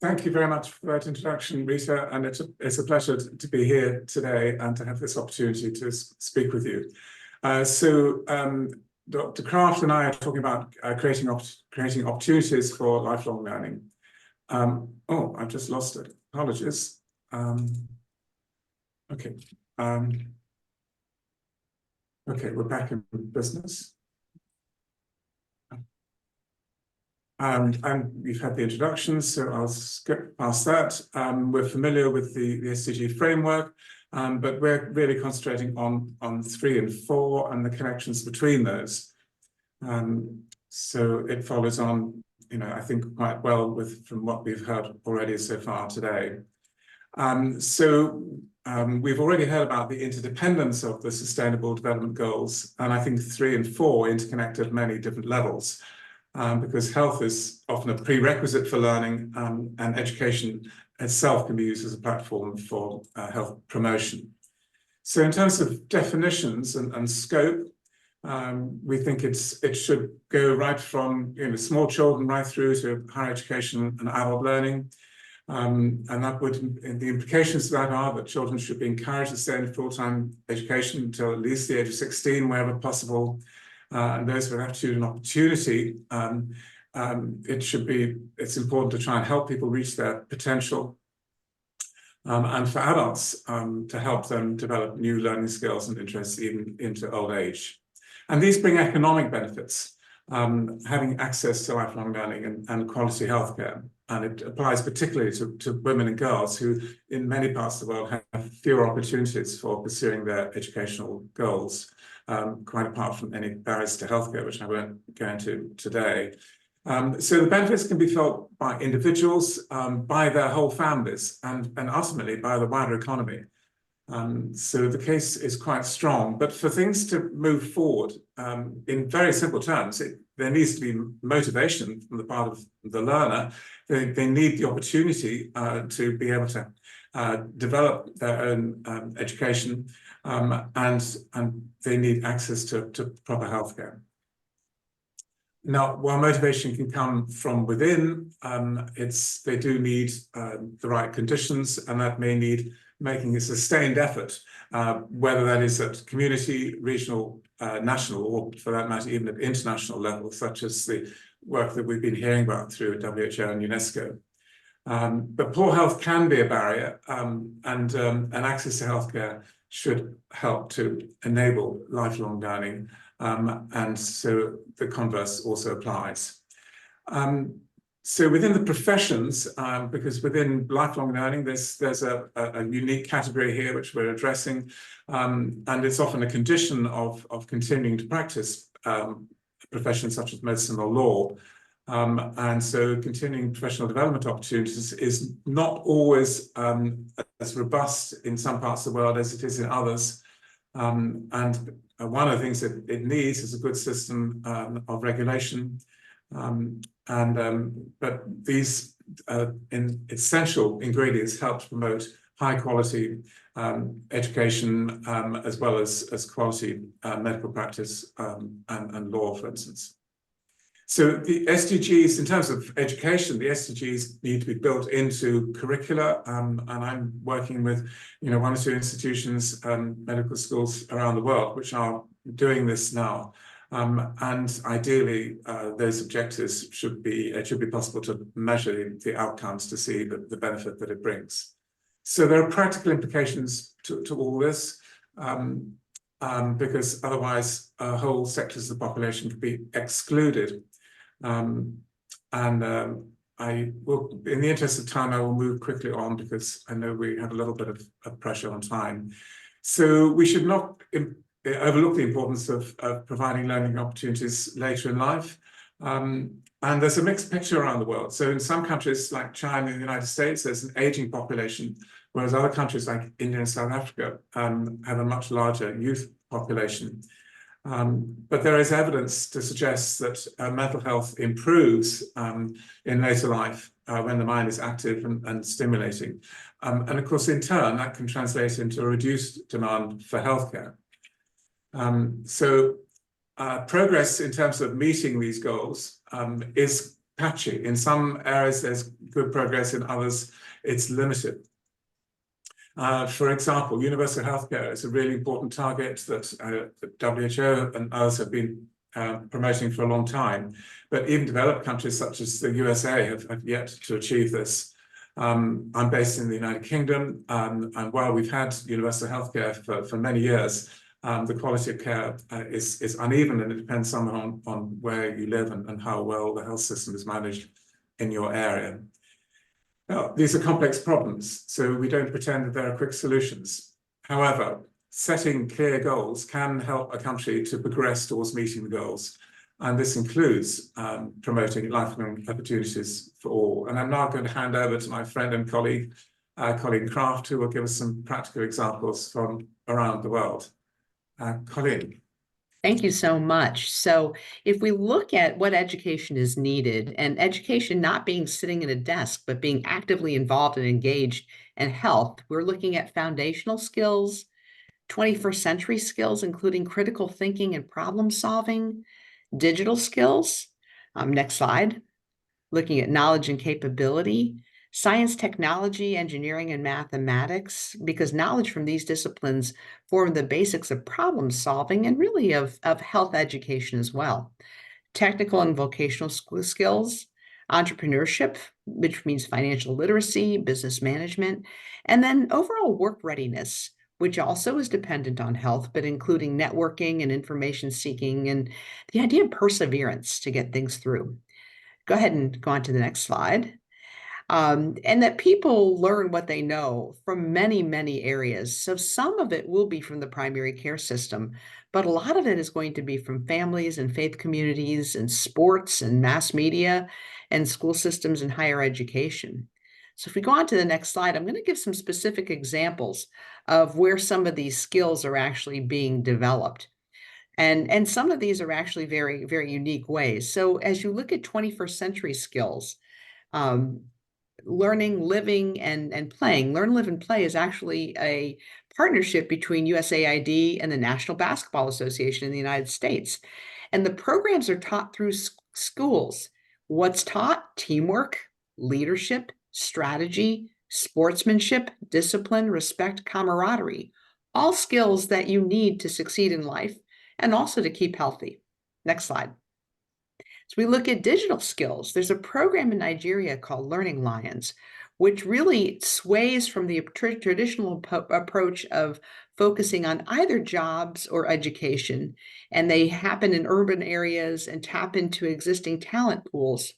Speaker 7: Thank you very much for that introduction, Rita, and it's a pleasure to be here today and to have this opportunity to speak with you. Dr. Kraft and I are talking about creating opportunities for lifelong learning. Oh, I've just lost it. Apologies. Okay. Okay, we're back in business. And we've had the introductions, so I'll skip past that. We're familiar with the SDG framework, but we're really concentrating on 3 and 4 and the connections between those. So it follows on, I think quite well from what we've heard already so far today. We've already heard about the interdependence of the Sustainable Development Goals, and I think 3 and 4 interconnect at many different levels, because health is often a prerequisite for learning, and education itself can be used as a platform for health promotion. So in terms of definitions and scope, we think it should go right from small children right through to higher education and adult learning. And the implications of that are that children should be encouraged to stay in full-time education until at least the age of 16, wherever possible. And those with aptitude and opportunity, it's important to try and help people reach their potential. And for adults, to help them develop new learning skills and interests even into old age. And these bring economic benefits, having access to lifelong learning and quality healthcare. And it applies particularly to women and girls who, in many parts of the world, have fewer opportunities for pursuing their educational goals, quite apart from any barriers to healthcare, which I won't go into today. So the benefits can be felt by individuals, by their whole families, and ultimately by the wider economy. So the case is quite strong, but for things to move forward, in very simple terms, there needs to be motivation from the part of the learner. They need the opportunity to be able to develop their own education, and they need access to proper healthcare. Now, while motivation can come from within, they do need the right conditions, and that may need making a sustained effort, whether that is at community, regional, national, or for that matter, even at international level, such as the work that we've been hearing about through WHO and UNESCO. But poor health can be a barrier, and access to healthcare should help to enable lifelong learning, and so the converse also applies. So within the professions, because within lifelong learning, there's a unique category here which we're addressing, and it's often a condition of continuing to practice professions such as medicine or law. And so continuing professional development opportunities is not always as robust in some parts of the world as it is in others. And one of the things that it needs is a good system of regulation. But these essential ingredients help to promote high quality education, as well as quality medical practice and law, for instance. So the SDGs, in terms of education, the SDGs need to be built into curricula, and I'm working with 1 or 2 institutions, medical schools around the world, which are doing this now. And ideally, those objectives it should be possible to measure the outcomes to see the benefit that it brings. So there are practical implications to all this, because otherwise whole sectors of the population could be excluded. I will, in the interest of time, I will move quickly on because I know we have a little bit of pressure on time. So we should not overlook the importance of providing learning opportunities later in life. And there's a mixed picture around the world. So in some countries like China and the United States, there's an aging population, whereas other countries like India and South Africa have a much larger youth population. But there is evidence to suggest that mental health improves in later life when the mind is active and stimulating. And of course, in turn, that can translate into a reduced demand for healthcare. Progress in terms of meeting these goals is patchy. In some areas, there's good progress. In others, it's limited. For example, universal healthcare is a really important target that WHO and others have been promoting for a long time. But even developed countries such as the USA have yet to achieve this. I'm based in the United Kingdom, and while we've had universal healthcare for many years, the quality of care is uneven, and it depends on where you live and how well the health system is managed in your area. Now, these are complex problems, so we don't pretend that there are quick solutions. However, setting clear goals can help a country to progress towards meeting the goals. And this includes promoting lifelong opportunities for all. And I'm now going to hand over to my friend and colleague, Colleen Craft, who will give us some practical examples from around the world. Colleen.
Speaker 8: Thank you so much. So if we look at what education is needed, and education not being sitting at a desk, but being actively involved and engaged in health, we're looking at foundational skills, 21st century skills, including critical thinking and problem solving, digital skills. Next slide. Looking at knowledge and capability, science, technology, engineering, and mathematics, because knowledge from these disciplines form the basics of problem solving and really of health education as well. Technical and vocational skills, entrepreneurship, which means financial literacy, business management, and then overall work readiness, which also is dependent on health, but including networking and information seeking and the idea of perseverance to get things through. Go ahead and go on to the next slide. And that people learn what they know from many, many areas. So some of it will be from the primary care system, but a lot of it is going to be from families and faith communities and sports and mass media and school systems and higher education. So if we go on to the next slide, I'm going to give some specific examples of where some of these skills are actually being developed. And some of these are actually very, very unique ways. So as you look at 21st century skills, learning, living, and playing. Learn, live, and play is actually a partnership between USAID and the National Basketball Association in the United States. And the programs are taught through schools. What's taught? Teamwork, leadership, strategy, sportsmanship, discipline, respect, camaraderie. All skills that you need to succeed in life and also to keep healthy. Next slide. So we look at digital skills. There's a program in Nigeria called Learning Lions, which really sways from the traditional approach of focusing on either jobs or education, and they happen in urban areas and tap into existing talent pools.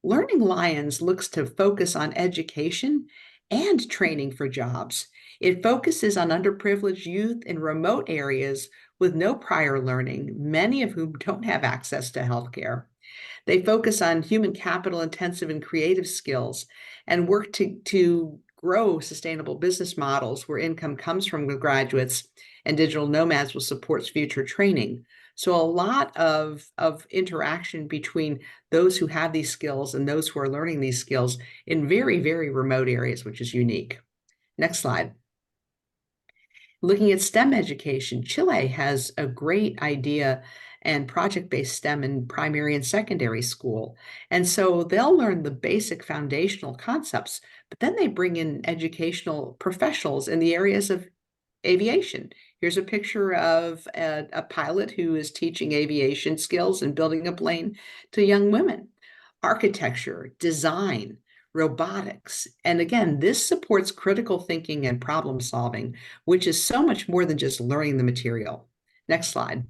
Speaker 8: Learning Lions looks to focus on education and training for jobs. It focuses on underprivileged youth in remote areas with no prior learning, many of whom don't have access to healthcare. They focus on human capital intensive and creative skills and work to grow sustainable business models where income comes from the graduates, and digital nomads will support future training. So a lot of interaction between those who have these skills and those who are learning these skills in very, very remote areas, which is unique. Next slide. Looking at STEM education, Chile has a great idea and project-based STEM in primary and secondary school. And so they'll learn the basic foundational concepts, but then they bring in educational professionals in the areas of aviation. Here's a picture of a pilot who is teaching aviation skills and building a plane to young women. Architecture, design, robotics. And again, this supports critical thinking and problem solving, which is so much more than just learning the material. Next slide.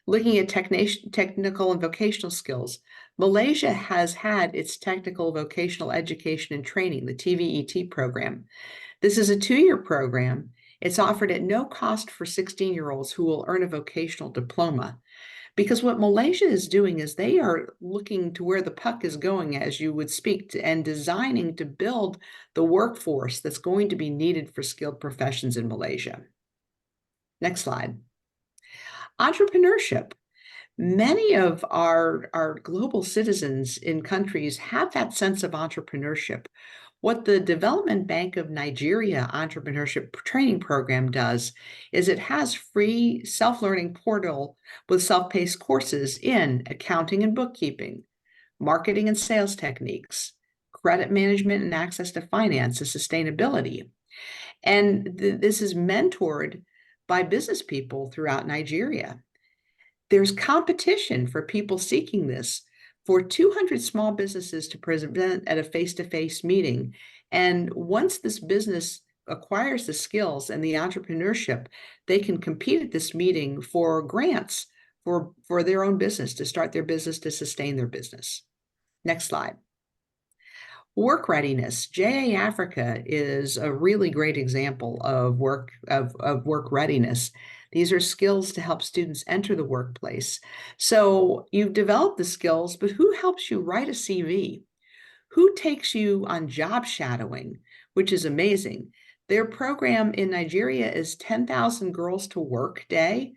Speaker 8: Looking at technical and vocational skills, Malaysia has had its technical vocational education and training, the TVET program. This is a 2-year program. It's offered at no cost for 16-year-olds who will earn a vocational diploma. Because what Malaysia is doing is they are looking to where the puck is going, as you would speak, and designing to build the workforce that's going to be needed for skilled professions in Malaysia. Next slide. Entrepreneurship. Many of our global citizens in countries have that sense of entrepreneurship. What the Development Bank of Nigeria Entrepreneurship Training Program does is it has free self-learning portal with self-paced courses in accounting and bookkeeping, marketing and sales techniques, credit management and access to finance and sustainability. And this is mentored by business people throughout Nigeria. There's competition for people seeking this, for 200 small businesses to present at a face-to-face meeting. And once this business acquires the skills and the entrepreneurship, they can compete at this meeting for grants for their own business, to start their business, to sustain their business. Next slide. Work readiness. JA Africa is a really great example of work readiness. These are skills to help students enter the workplace. So you've developed the skills, but who helps you write a CV? Who takes you on job shadowing, which is amazing? Their program in Nigeria is 10,000 girls to work day,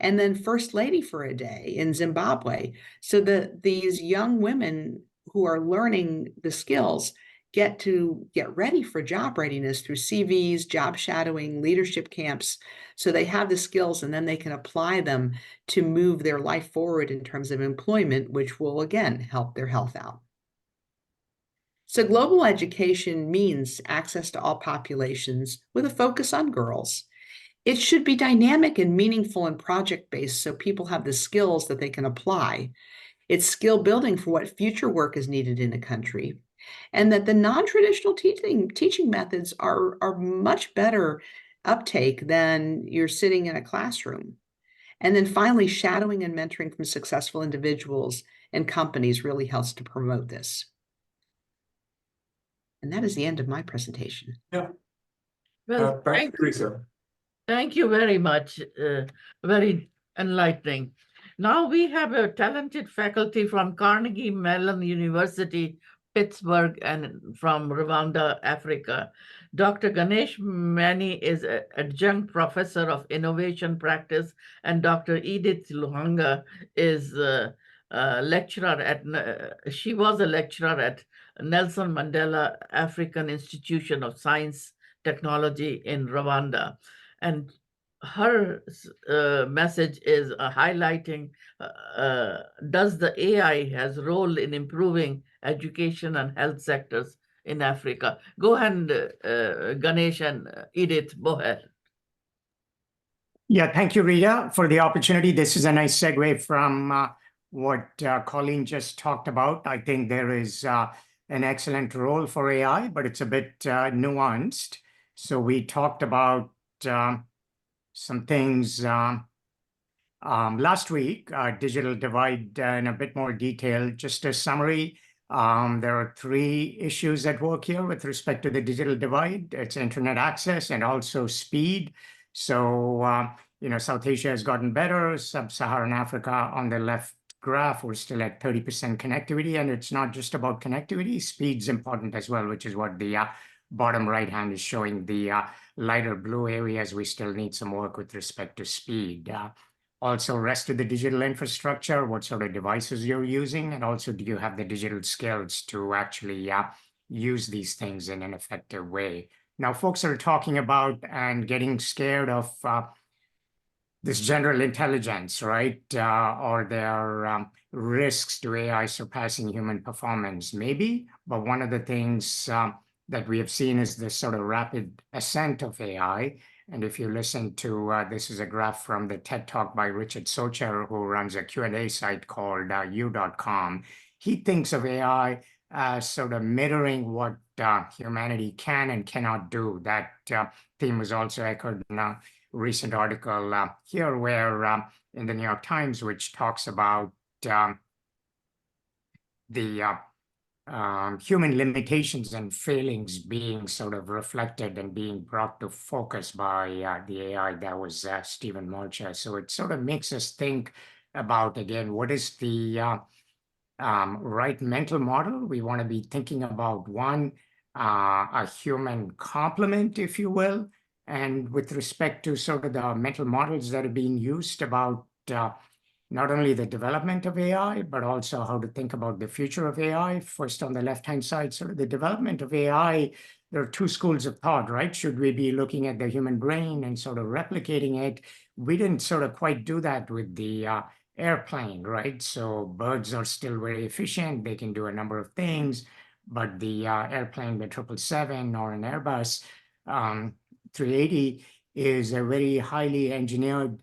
Speaker 8: and then first lady for a day in Zimbabwe. So these young women who are learning the skills get to get ready for job readiness through CVs, job shadowing, leadership camps. So they have the skills, and then they can apply them to move their life forward in terms of employment, which will again help their health out. So global education means access to all populations with a focus on girls. It should be dynamic and meaningful and project-based, so people have the skills that they can apply. It's skill building for what future work is needed in a country, and that the non-traditional teaching methods are much better uptake than you're sitting in a classroom. And then finally, shadowing and mentoring from successful individuals and companies really helps to promote this. And that is the end of my presentation.
Speaker 7: Yeah.
Speaker 1: Well,
Speaker 7: Thank you, Rita.
Speaker 1: thank you very much. Very enlightening. Now we have a talented faculty from Carnegie Mellon University, Pittsburgh, and from Rwanda, Africa. Dr. Ganesh Mani is an adjunct professor of innovation practice, and Dr. Edith Luhanga is a lecturer at, she was a lecturer at Nelson Mandela African Institution of Science Technology in Rwanda. And her message is highlighting does the AI has role in improving education and health sectors in Africa. Go ahead, Ganesh and Edith, go ahead.
Speaker 9: Yeah, thank you, Rita, for the opportunity. This is a nice segue from what Colleen just talked about. I think there is an excellent role for AI, but it's a bit nuanced. So we talked about some things last week, digital divide in a bit more detail. Just a summary, there are 3 issues at work here with respect to the digital divide. It's internet access and also speed. So, you know, South Asia has gotten better. Sub-Saharan Africa on the left graph, we're still at 30% connectivity. And it's not just about connectivity, speed's important as well, which is what the bottom right hand is showing. The lighter blue areas, we still need some work with respect to speed. Also, rest of the digital infrastructure, what sort of devices you're using, and also do you have the digital skills to actually use these things in an effective way. Now, folks are talking about and getting scared of this general intelligence, right? Or their risks to AI surpassing human performance, maybe. But one of the things that we have seen is this sort of rapid ascent of AI. And if you listen to, this is a graph from the TED Talk by Richard Socher, who runs a Q&A site called u.com. He thinks of AI as sort of mirroring what humanity can and cannot do. That theme was also echoed in a recent article here, where in the New York Times, which talks about the human limitations and failings being sort of reflected and being brought to focus by the AI. That was Stephen Molcher. So it sort of makes us think about, again, what is the right mental model? We want to be thinking about one, a human complement, if you will, and with respect to sort of the mental models that are being used about not only the development of AI, but also how to think about the future of AI. First, on the left-hand side, sort of the development of AI, there are 2 schools of thought, right? Should we be looking at the human brain and sort of replicating it? We didn't sort of quite do that with the airplane, right? So birds are still very efficient. They can do a number of things, but the airplane, the 777 or an Airbus 380 is a very highly engineered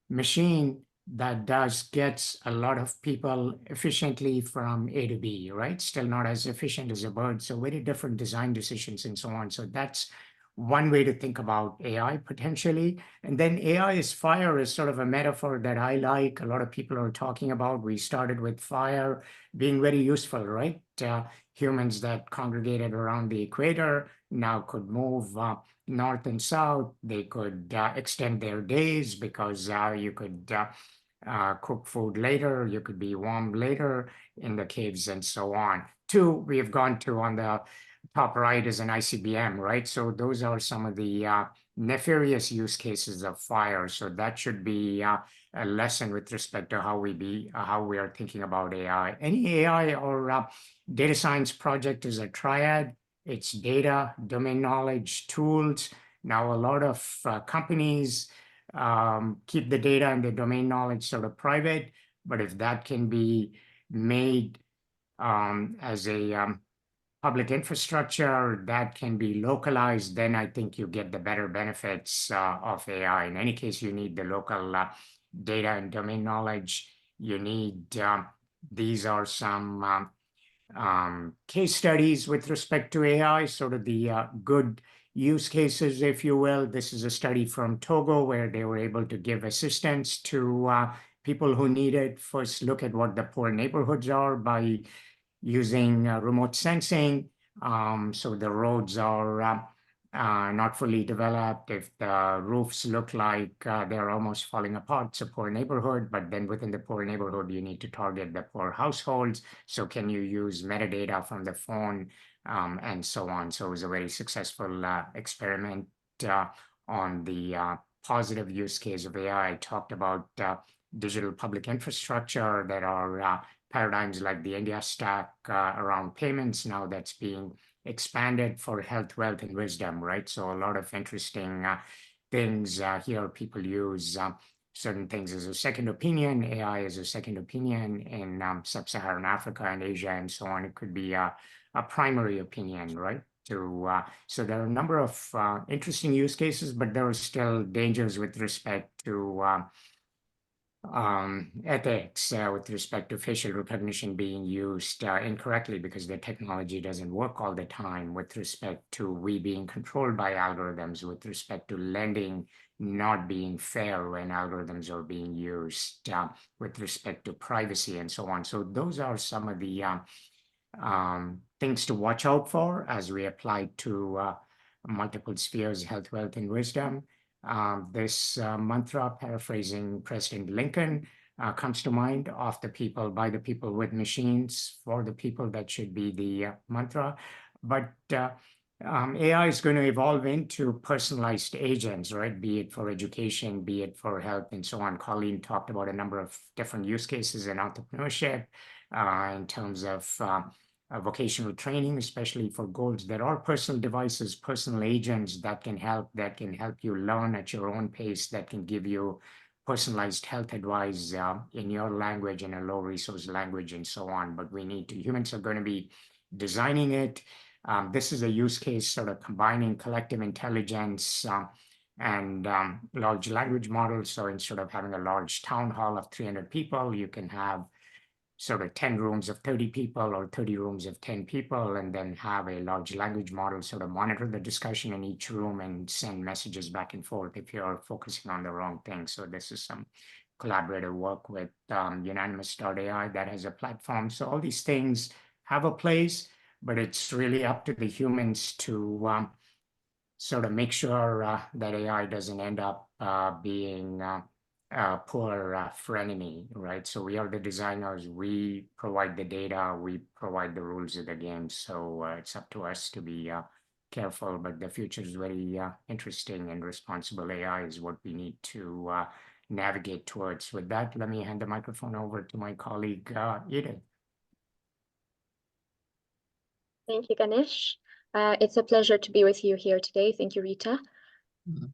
Speaker 9: machine that gets a lot of people efficiently from A to B, right? Still not as efficient as a bird. So very different design decisions and so on. So that's one way to think about AI potentially. And then AI is fire is sort of a metaphor that I like. A lot of people are talking about. We started with fire being very useful, right? Humans that congregated around the equator now could move north and south. They could extend their days because you could cook food later, you could be warm later in the caves and so on. Two, we have gone to on the top right is an ICBM, right? So those are some of the nefarious use cases of fire. So that should be a lesson with respect to how we are thinking about AI. Any AI or data science project is a triad. It's data, domain knowledge, tools. Now, a lot of companies keep the data and the domain knowledge sort of private, but if that can be made as a public infrastructure that can be localized, then I think you get the better benefits of AI. In any case, you need the local data and domain knowledge. You need, these are some case studies with respect to AI, sort of the good use cases, if you will. This is a study from Togo where they were able to give assistance to people who need it. First, look at what the poor neighborhoods are by using remote sensing. So the roads are not fully developed. If the roofs look like they're almost falling apart, it's a poor neighborhood, but then within the poor neighborhood, you need to target the poor households. So can you use metadata from the phone and so on? So it was a very successful experiment on the positive use case of AI. I talked about digital public infrastructure that are paradigms like the India stack around payments now that's being expanded for health, wealth, and wisdom, right? So a lot of interesting things here. People use certain things as a second opinion, AI as a second opinion in sub-Saharan Africa and Asia and so on. It could be a primary opinion, right? So there are a number of interesting use cases, but there are still dangers with respect to ethics with respect to facial recognition being used incorrectly because the technology doesn't work all the time, with respect to we being controlled by algorithms, with respect to lending not being fair when algorithms are being used, with respect to privacy and so on. So those are some of the things to watch out for as we apply to multiple spheres, health, wealth, and wisdom. This mantra, paraphrasing President Lincoln, comes to mind: of the people, by the people, with machines, for the people. That should be the mantra. But AI is going to evolve into personalized agents, right? Be it for education, be it for health, and so on. Colleen talked about a number of different use cases in entrepreneurship in terms of vocational training, especially for goals. There are personal devices, personal agents that can help you learn at your own pace, that can give you personalized health advice in your language, in a low resource language, and so on. But humans are going to be designing it. This is a use case sort of combining collective intelligence and large language models. So instead of having a large town hall of 300 people, you can have sort of 10 rooms of 30 people or 30 rooms of 10 people, and then have a large language model sort of monitor the discussion in each room and send messages back and forth if you're focusing on the wrong thing. So this is some collaborative work with Unanimous.ai that has a platform. So all these things have a place, but it's really up to the humans to sort of make sure that AI doesn't end up being poor frenemy, right? So we are the designers, we provide the data, we provide the rules of the game. So it's up to us to be careful, but the future is very interesting, and responsible AI is what we need to navigate towards. With that, let me hand the microphone over to my colleague, Edith.
Speaker 10: Thank you, Ganesh. It's a pleasure to be with you here today. Thank you, Rita.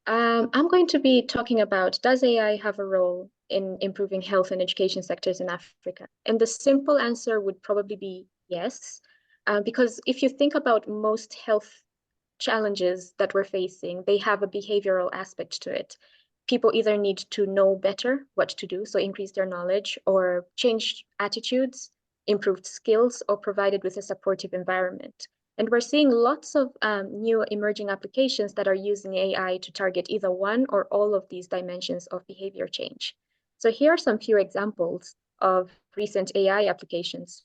Speaker 10: I'm going to be talking about, does AI have a role in improving health and education sectors in Africa? And the simple answer would probably be yes, because if you think about most health challenges that we're facing, they have a behavioral aspect to it. People either need to know better what to do, so increase their knowledge, or change attitudes, improved skills, or provided with a supportive environment. And we're seeing lots of new emerging applications that are using AI to target either one or all of these dimensions of behavior change. So here are some few examples of recent AI applications.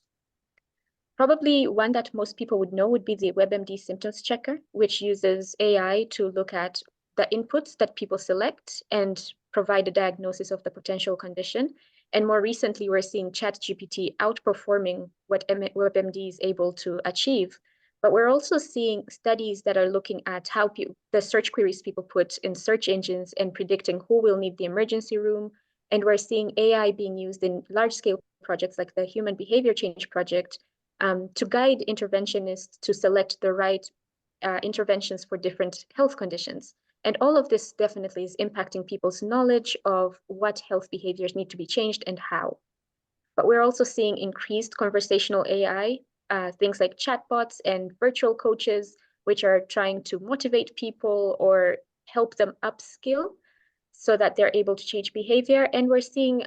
Speaker 10: Probably one that most people would know would be the WebMD symptoms checker, which uses AI to look at the inputs that people select and provide a diagnosis of the potential condition. And more recently, we're seeing ChatGPT outperforming what WebMD is able to achieve. But we're also seeing studies that are looking at how the search queries people put in search engines and predicting who will need the emergency room. And we're seeing AI being used in large-scale projects like the Human Behavior Change Project to guide interventionists to select the right interventions for different health conditions. And all of this definitely is impacting people's knowledge of what health behaviors need to be changed and how. But we're also seeing increased conversational AI, things like chatbots and virtual coaches, which are trying to motivate people or help them upskill so that they're able to change behavior. And we're seeing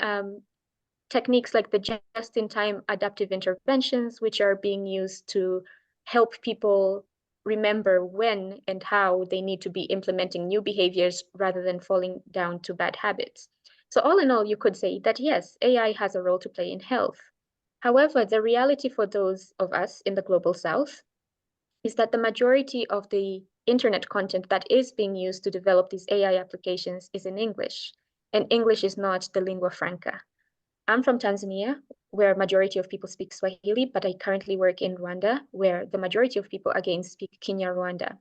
Speaker 10: techniques like the just-in-time adaptive interventions, which are being used to help people remember when and how they need to be implementing new behaviors rather than falling down to bad habits. So all in all, you could say that yes, AI has a role to play in health. However, the reality for those of us in the global south is that the majority of the internet content that is being used to develop these AI applications is in English, and English is not the lingua franca. I'm from Tanzania, where majority of people speak Swahili, but I currently work in Rwanda, where the majority of people again speak Kinyarwanda.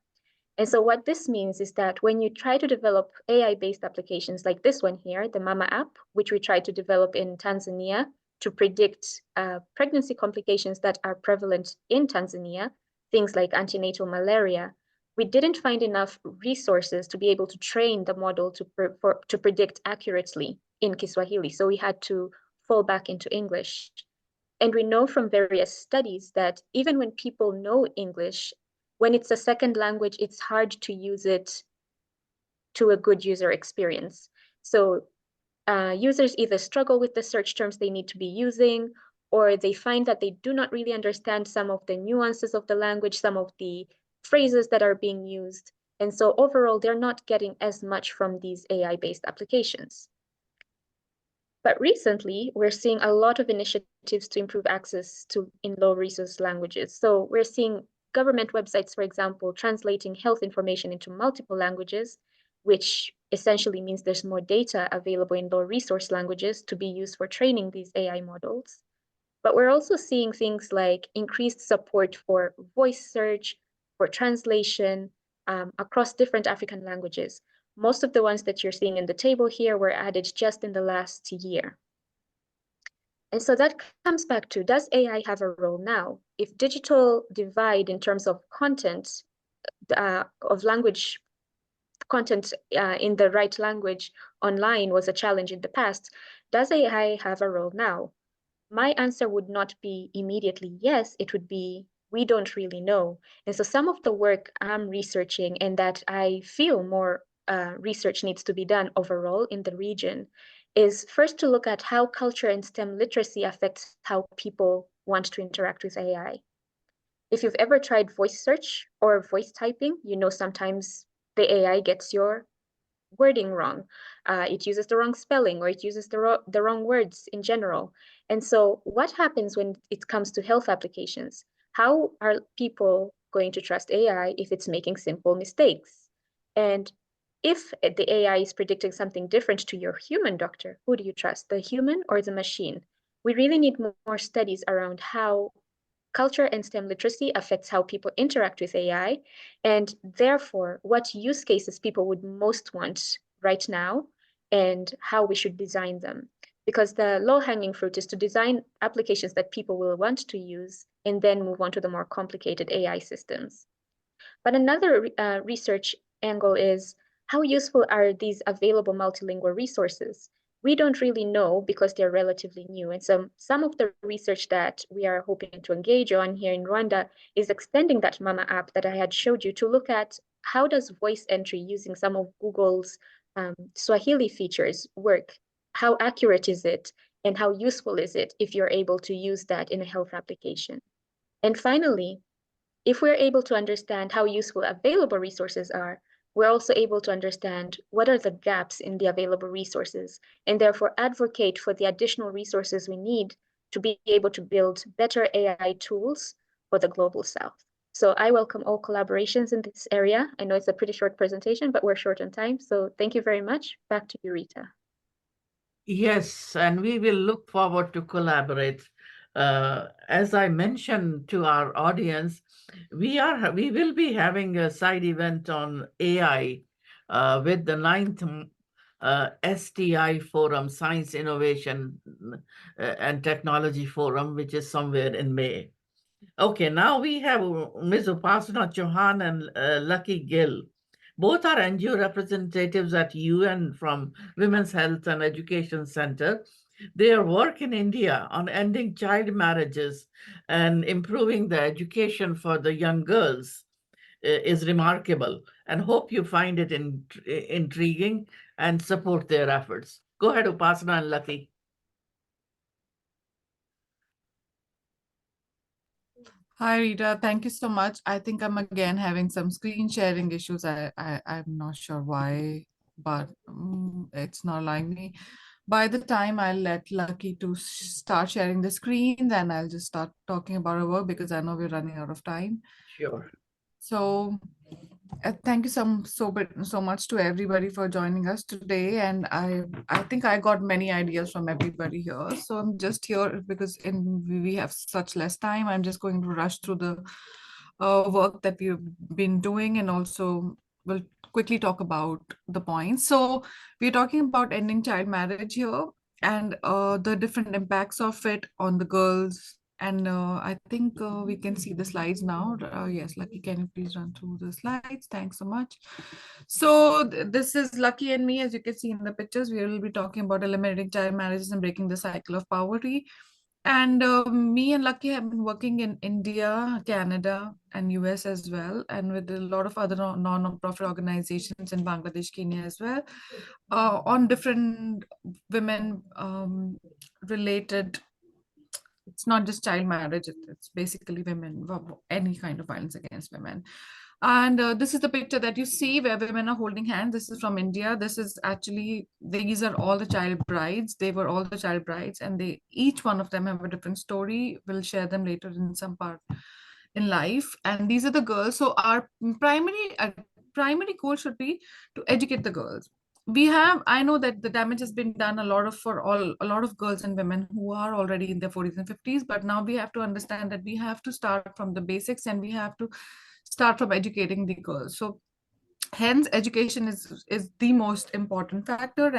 Speaker 10: And so what this means is that when you try to develop AI-based applications like this one here, the Mama app, which we tried to develop in Tanzania to predict pregnancy complications that are prevalent in Tanzania, things like antenatal malaria, we didn't find enough resources to be able to train the model to predict accurately in Kiswahili. So we had to fall back into English. And we know from various studies that even when people know English, when it's a second language, it's hard to use it to a good user experience. So users either struggle with the search terms they need to be using, or they find that they do not really understand some of the nuances of the language, some of the phrases that are being used. And so overall, they're not getting as much from these AI-based applications. But recently, we're seeing a lot of initiatives to improve access to in low-resource languages. So we're seeing government websites, for example, translating health information into multiple languages, which essentially means there's more data available in low-resource languages to be used for training these AI models. But we're also seeing things like increased support for voice search, for translation across different African languages. Most of the ones that you're seeing in the table here were added just in the last year. And so that comes back to, does AI have a role now? If digital divide in terms of content, of language content in the right language online was a challenge in the past, does AI have a role now? My answer would not be immediately yes, it would be we don't really know. And so some of the work I'm researching and that I feel more research needs to be done overall in the region is first to look at how culture and STEM literacy affects how people want to interact with AI. If you've ever tried voice search or voice typing, you know sometimes the AI gets your wording wrong. It uses the wrong spelling, or it uses the wrong words in general. And so what happens when it comes to health applications? How are people going to trust AI if it's making simple mistakes? And if the AI is predicting something different to your human doctor, who do you trust, the human or the machine? We really need more studies around how culture and STEM literacy affects how people interact with AI, and therefore what use cases people would most want right now and how we should design them. Because the low-hanging fruit is to design applications that people will want to use and then move on to the more complicated AI systems. But another research angle is, how useful are these available multilingual resources? We don't really know because they're relatively new. And so some of the research that we are hoping to engage on here in Rwanda is extending that Mama app that I had showed you to look at how does voice entry using some of Google's Swahili features work? How accurate is it? And how useful is it if you're able to use that in a health application? And finally, If we're able to understand how useful available resources are, we're also able to understand what are the gaps in the available resources, and therefore advocate for the additional resources we need to be able to build better AI tools for the global south. So I welcome all collaborations in this area. I know it's a pretty short presentation, but we're short on time. So thank you very much. Back to you, Rita.
Speaker 1: Yes, and we will look forward to collaborate. As I mentioned to our audience, we will be having a side event on AI with the 9th STI Forum, Science, Innovation and Technology Forum, which is somewhere in May. Okay, now we have Ms. Upasana Chauhan and Lucky Gill. Both are NGO representatives at UN from Women's Health and Education Center. Their work in India on ending child marriages and improving the education for the young girls is remarkable, and hope you find it intriguing and support their efforts. Go ahead, Upasana and Lucky.
Speaker 5: Hi, Rita. Thank you so much. I think I'm again having some screen sharing issues. I'm not sure why, but it's not allowing me. By the time I'll let Lucky to start sharing the screen, then I'll just start talking about our work because I know we're running out of time.
Speaker 1: Sure.
Speaker 5: So thank you so much to everybody for joining us today. And I think I got many ideas from everybody here. So I'm just here because we have such less time. I'm just going to rush through the work that we've been doing, and also we'll quickly talk about the points. So we're talking about ending child marriage here and the different impacts of it on the girls. And I think we can see the slides now. Yes, Lucky, can you please run through the slides? Thanks so much. So this is Lucky and me. As you can see in the pictures, we will be talking about eliminating child marriages and breaking the cycle of poverty. And me and Lucky have been working in India, Canada, and US as well, and with a lot of other non-profit organizations in Bangladesh, Kenya as well, on different women related. It's not just child marriage, it's basically women, any kind of violence against women. And this is the picture that you see where women are holding hands. This is from India. This is actually, these are all the child brides. They were all the child brides, and each one of them have a different story. We'll share them later in some part in life. And these are the girls. So our primary goal should be to educate the girls. I know that the damage has been done a lot of girls and women who are already in their 40s and 50s, but now we have to understand that we have to start from the basics, and we have to start from educating the girls. So hence education is the most important factor,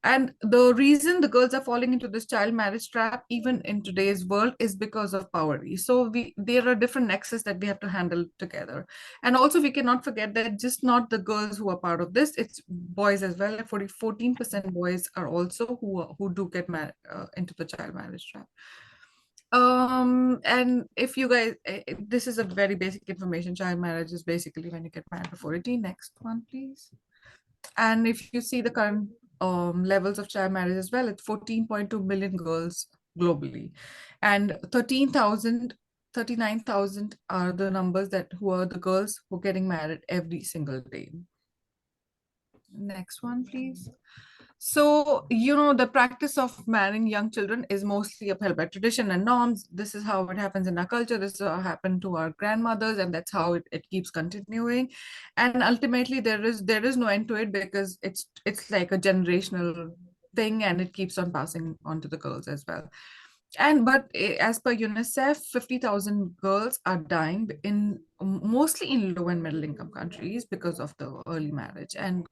Speaker 5: and the reason the girls are falling into this child marriage trap even in today's world is because of poverty. So there are different nexus that we have to handle together. And also we cannot forget that just not the girls who are part of this, it's boys as well. 14% boys are also who do get married into the child marriage trap. And if you guys, this is a very basic information. Child marriage is basically when you get married before 18. Next one, please. And if you see the current levels of child marriage as well, it's 14.2 million girls globally, and 39,000 are the numbers who are the girls who are getting married every single day. Next one, please. So, the practice of marrying young children is mostly upheld by tradition and norms. This is how it happens in our culture. This happened to our grandmothers, and that's how it keeps continuing. And ultimately, there is no end to it, because it's like a generational thing, and it keeps on passing on to the girls as well. But as per UNICEF, 50,000 girls are dying mostly in low and middle income countries because of the early marriage and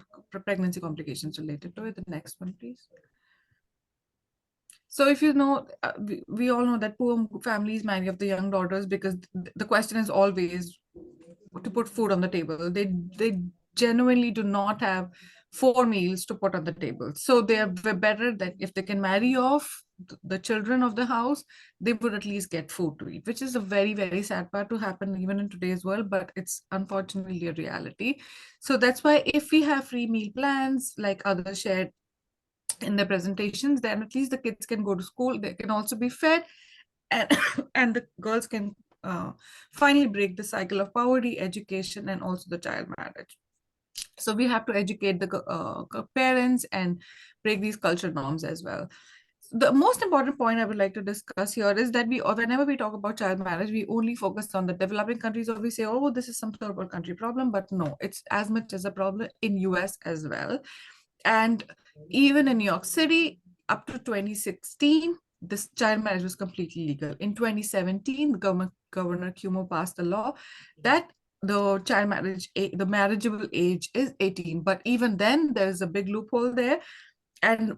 Speaker 5: pregnancy complications related to it. The next one, please. So if you know, we all know that poor families marry off the young daughters because the question is always to put food on the table. They genuinely do not have 4 meals to put on the table. So they're better that if they can marry off the children of the house, they would at least get food to eat, which is a very, very sad part to happen even in today's world, but it's unfortunately a reality. So that's why if we have free meal plans like others shared in their presentations, then at least the kids can go to school, they can also be fed, and and the girls can finally break the cycle of poverty, education, and also the child marriage. So we have to educate the parents and break these cultural norms as well. The most important point I would like to discuss here is that whenever we talk about child marriage, we only focus on the developing countries, or we say, oh, this is some third world country problem, but no, it's as much as a problem in US as well. And even in New York City, up to 2016, this child marriage was completely legal. In 2017, Governor Cuomo passed a law that the child marriage, the marriageable age is 18, but even then there is a big loophole there. And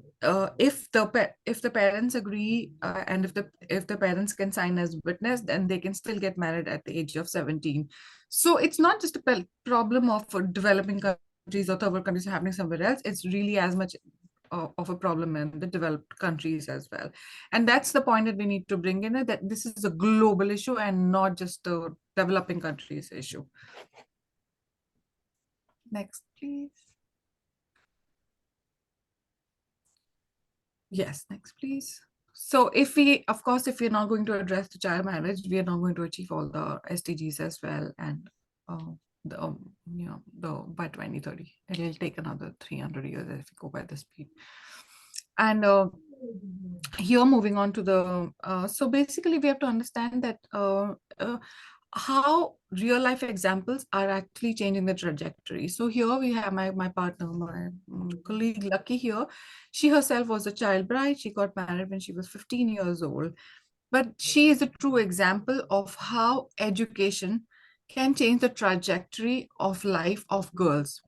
Speaker 5: if the parents agree, and if the parents can sign as witness, then they can still get married at the age of 17. So it's not just a problem of developing countries or third world countries happening somewhere else. It's really as much of a problem in the developed countries as well. And that's the point that we need to bring in, that this is a global issue and not just a developing countries issue. Next, please. Yes, next, please. So if we're not going to address the child marriage, we are not going to achieve all the SDGs as well. And by 2030, it'll take another 300 years if we go by the speed. And here, moving on to the, so basically we have to understand that how real life examples are actually changing the trajectory. So here we have my partner, my colleague Lucky here. She herself was a child bride. She got married when she was 15 years old. But she is a true example of how education can change the trajectory of life of girls.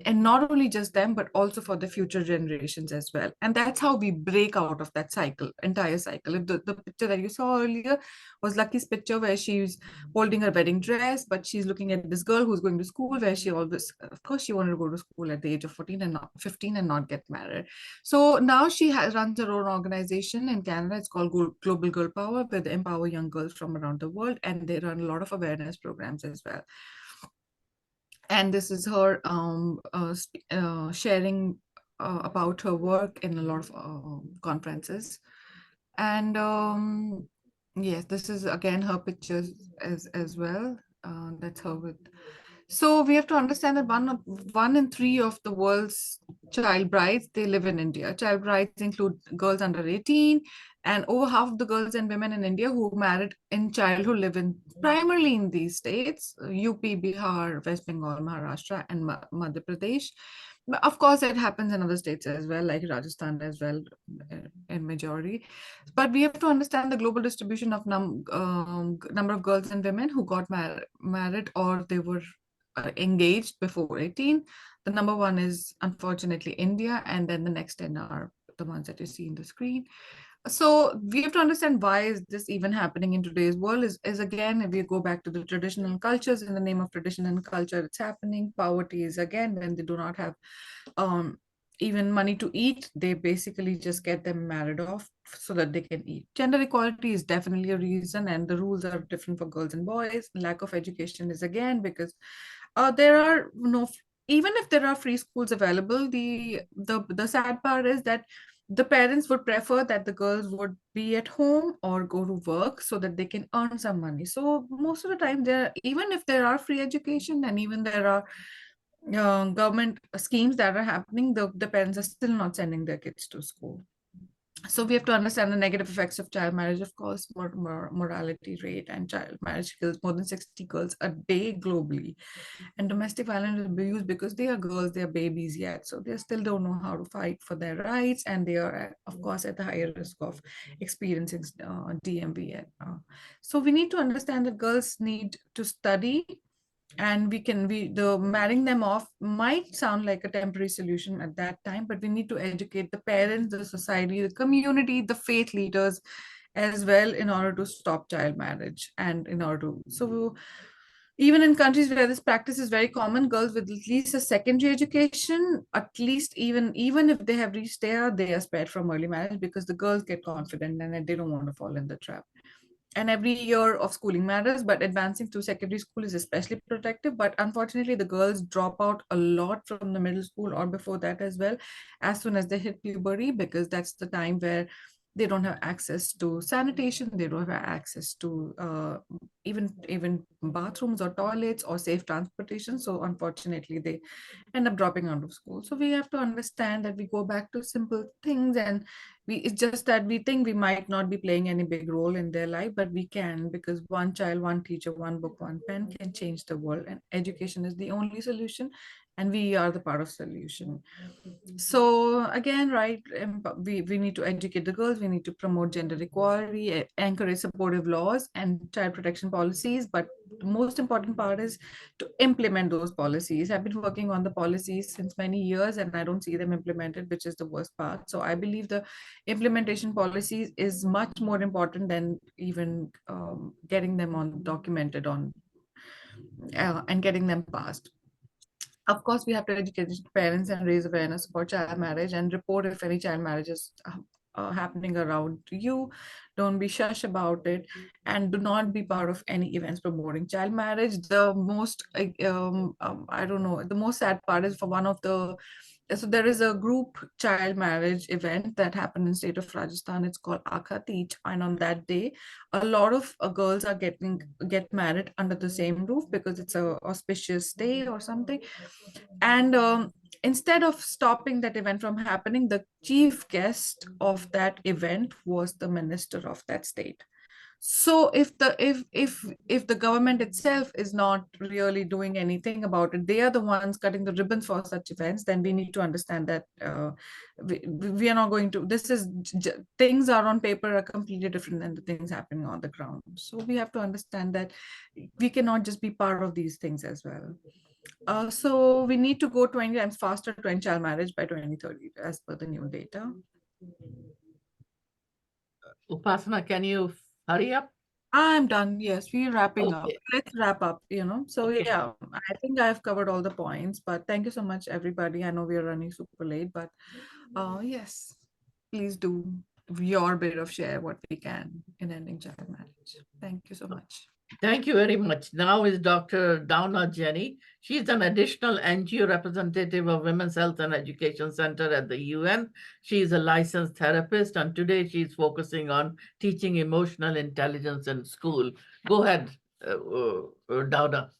Speaker 5: And not only just them, but also for the future generations as well. And that's how we break out of that cycle, entire cycle. If the picture that you saw earlier was Lucky's picture where she's holding her wedding dress, but she's looking at this girl who's going to school, where she always, of course, she wanted to go to school at the age of 14 and not 15 and not get married. So now she runs her own organization in Canada. It's called Global Girl Power, where they empower young girls from around the world, and they run a lot of awareness programs as well. And this is her sharing about her work in a lot of conferences. And yes, this is again her pictures as well. That's her with. So we have to understand that one in three of the world's child brides, they live in India. Child brides include girls under 18, and over half of the girls and women in India who married in childhood live in primarily in these states, UP, Bihar, West Bengal, Maharashtra, and Madhya Pradesh. But of course, it happens in other states as well, like Rajasthan as well, in majority. But we have to understand the global distribution of number of girls and women who got married or they were engaged before 18. The number one is unfortunately India, and then the next 10 are the ones that you see in the screen. So we have to understand why is this even happening in today's world is again, if we go back to the traditional cultures, in the name of tradition and culture, it's happening. Poverty is again when they do not have even money to eat, they basically just get them married off so that they can eat. Gender equality is definitely a reason, and the rules are different for girls and boys. Lack of education is again because there are even if there are free schools available, the sad part is that the parents would prefer that the girls would be at home or go to work so that they can earn some money. So most of the time, even if there are free education and even there are government schemes that are happening, the parents are still not sending their kids to school. So we have to understand the negative effects of child marriage, of course. Mortality rate and child marriage kills more than 60 girls a day globally. And domestic violence is abused because they are girls, they are babies yet. So they still don't know how to fight for their rights. And they are, of course, at the higher risk of experiencing DMV. So we need to understand that girls need to study, and the marrying them off might sound like a temporary solution at that time, but we need to educate the parents, the society, the community, the faith leaders as well in order to stop child marriage. And in order to, so even in countries where this practice is very common, girls with at least a secondary education, at least even if they have reached there, they are spared from early marriage because the girls get confident and they don't want to fall in the trap. And every year of schooling matters, but advancing to secondary school is especially protective. But unfortunately, the girls drop out a lot from the middle school or before that as well, as soon as they hit puberty, because that's the time where They don't have access to sanitation. They don't have access to even bathrooms or toilets or safe transportation. So unfortunately, they end up dropping out of school. So we have to understand that we go back to simple things, and it's just that we think we might not be playing any big role in their life, but we can, because one child, one teacher, one book, one pen can change the world, and education is the only solution, and we are the part of solution. So again, right, we need to educate the girls, we need to promote gender equality, encourage supportive laws and child protection policies, but the most important part is to implement those policies. I've been working on the policies since many years and I don't see them implemented, which is the worst part. So I believe the implementation policies is much more important than even getting them on documented on and getting them passed. Of course, we have to educate parents and raise awareness about child marriage and report if any child marriage is happening around you. Don't be shush about it, and do not be part of any events promoting child marriage. The most, I don't know, the most sad part is for one of the, so there is a group child marriage event that happened in state of Rajasthan. It's called Akha Teej, and on that day, a lot of girls are get married under the same roof because it's a auspicious day or something. And instead of stopping that event from happening, the chief guest of that event was the minister of that state. So if the government itself is not really doing anything about it, they are the ones cutting the ribbons for such events, then we need to understand that we are not going to, things are on paper are completely different than the things happening on the ground. So we have to understand that we cannot just be part of these things as well. So we need to go 20 times faster to end child marriage by 2030 as per the new data.
Speaker 1: Upasana, can you hurry up?
Speaker 5: I'm done. Yes, we're wrapping up.
Speaker 1: Okay.
Speaker 5: Let's wrap up, So
Speaker 1: Okay.
Speaker 5: yeah, I think I've covered all the points, but thank you so much, everybody. I know we're running super late, but yes, please do your bit of share what we can in ending child marriage. Thank you so much.
Speaker 1: Thank you very much. Now is Dr. Downa Jenny. She's an additional NGO representative of Women's Health and Education Center at the UN. She is a licensed therapist, and today she's focusing on teaching emotional intelligence in school. Go ahead, Downa.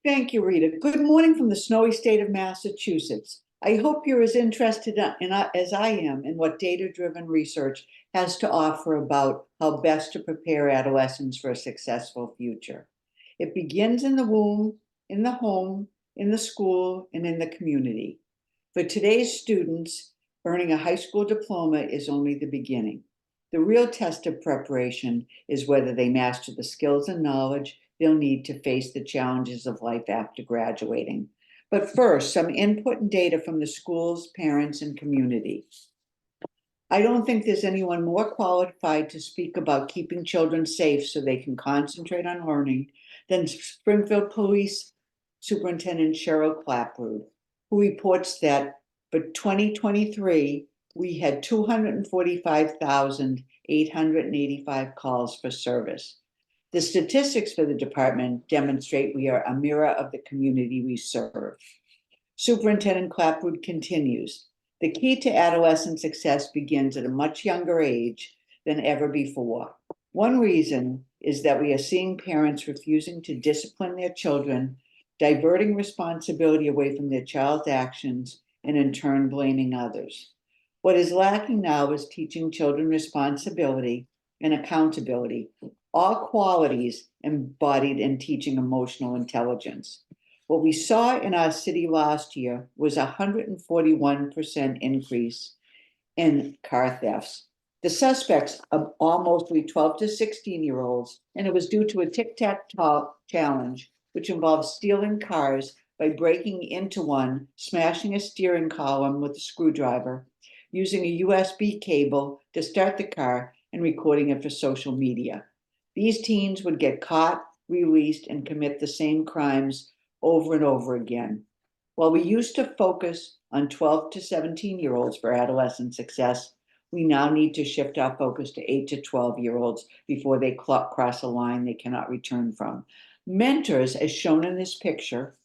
Speaker 11: Thank you, Rita. Good morning from the snowy state of Massachusetts. I hope you're as interested as I am in what data-driven research has to offer about how best to prepare adolescents for a successful future. It begins in the womb, in the home, in the school, and in the community. For today's students, earning a high school diploma is only the beginning. The real test of preparation is whether they master the skills and knowledge they'll need to face the challenges of life after graduating. But first, some input and data from the schools, parents, and community. I don't think there's anyone more qualified to speak about keeping children safe so they can concentrate on learning than Springfield Police Superintendent Cheryl Clapprood, who reports that for 2023, we had 245,885 calls for service. The statistics for the department demonstrate we are a mirror of the community we serve. Superintendent Clapprood continues, the key to adolescent success begins at a much younger age than ever before. One reason is that we are seeing parents refusing to discipline their children, diverting responsibility away from their child's actions, and in turn blaming others. What is lacking now is teaching children responsibility and accountability, all qualities embodied in teaching emotional intelligence. What we saw in our city last year was a 141% increase in car thefts. The suspects are all mostly 12 to 16-year-olds, and it was due to a tic-tac-toe challenge, which involves stealing cars by breaking into one, smashing a steering column with a screwdriver, using a USB cable to start the car, and recording it for social media. These teens would get caught, released, and commit the same crimes over and over again. While we used to focus on 12 to 17-year-olds for adolescent success, we now need to shift our focus to 8 to 12-year-olds before they cross a line they cannot return from. Mentors, as shown in this picture,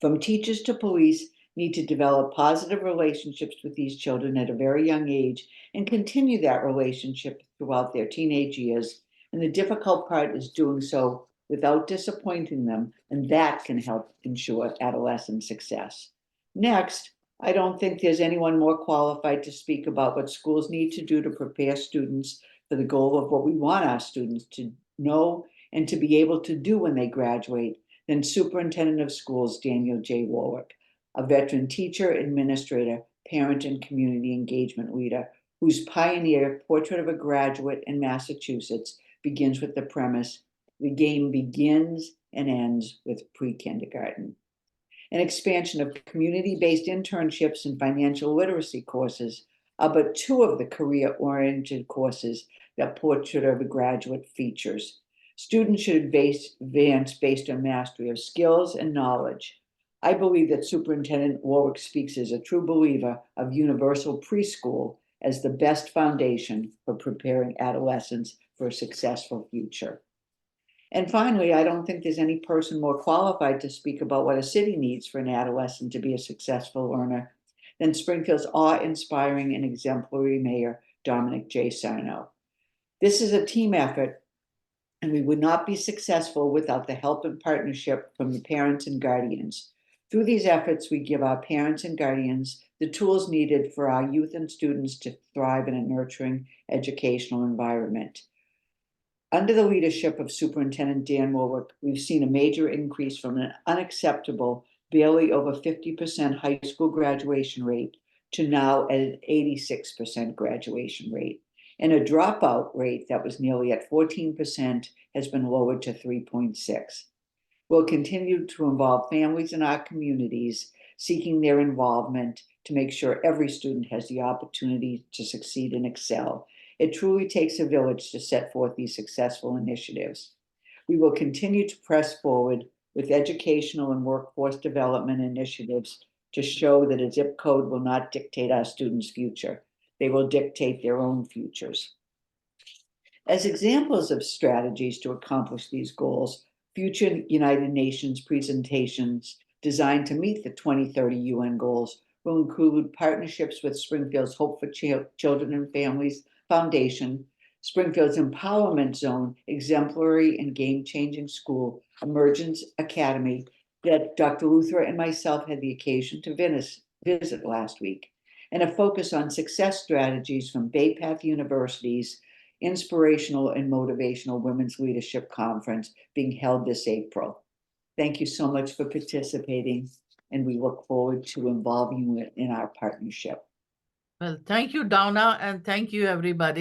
Speaker 11: from teachers to police, need to develop positive relationships with these children at a very young age and continue that relationship throughout their teenage years. And the difficult part is doing so without disappointing them, and that can help ensure adolescent success. Next, I don't think there's anyone more qualified to speak about what schools need to do to prepare students for the goal of what we want our students to know and to be able to do when they graduate than Superintendent of Schools Daniel J. Warwick, a veteran teacher, administrator, parent, and community engagement leader whose pioneer Portrait of a Graduate in Massachusetts begins with the premise, the game begins and ends with pre-kindergarten. An expansion of community-based internships and financial literacy courses are but two of the career-oriented courses that Portrait of a Graduate features. Students should advance based on mastery of skills and knowledge. I believe that Superintendent Warwick speaks as a true believer of universal preschool as the best foundation for preparing adolescents for a successful future. And finally, I don't think there's any person more qualified to speak about what a city needs for an adolescent to be a successful learner than Springfield's awe-inspiring and exemplary mayor, Dominic J. Sarno. This is a team effort, and we would not be successful without the help and partnership from the parents and guardians. Through these efforts, we give our parents and guardians the tools needed for our youth and students to thrive in a nurturing educational environment. Under the leadership of Superintendent Dan Warwick, we've seen a major increase from an unacceptable, barely over 50% high school graduation rate to now at an 86% graduation rate. And a dropout rate that was nearly at 14% has been lowered to 3.6. We'll continue to involve families in our communities, seeking their involvement to make sure every student has the opportunity to succeed and excel. It truly takes a village to set forth these successful initiatives. We will continue to press forward with educational and workforce development initiatives to show that a zip code will not dictate our students' future. They will dictate their own futures. As examples of strategies to accomplish these goals, future United Nations presentations designed to meet the 2030 UN goals will include partnerships with Springfield's Hope for Children and Families Foundation, Springfield's Empowerment Zone, Exemplary and Game-Changing School, Emergence Academy, that Dr. Luther and myself had the occasion to visit last week, and a focus on success strategies from Bay Path University's Inspirational and Motivational Women's Leadership Conference being held this April. Thank you so much for participating, and we look forward to involving you in our partnership.
Speaker 1: Well, thank you, Donna, and thank you, everybody.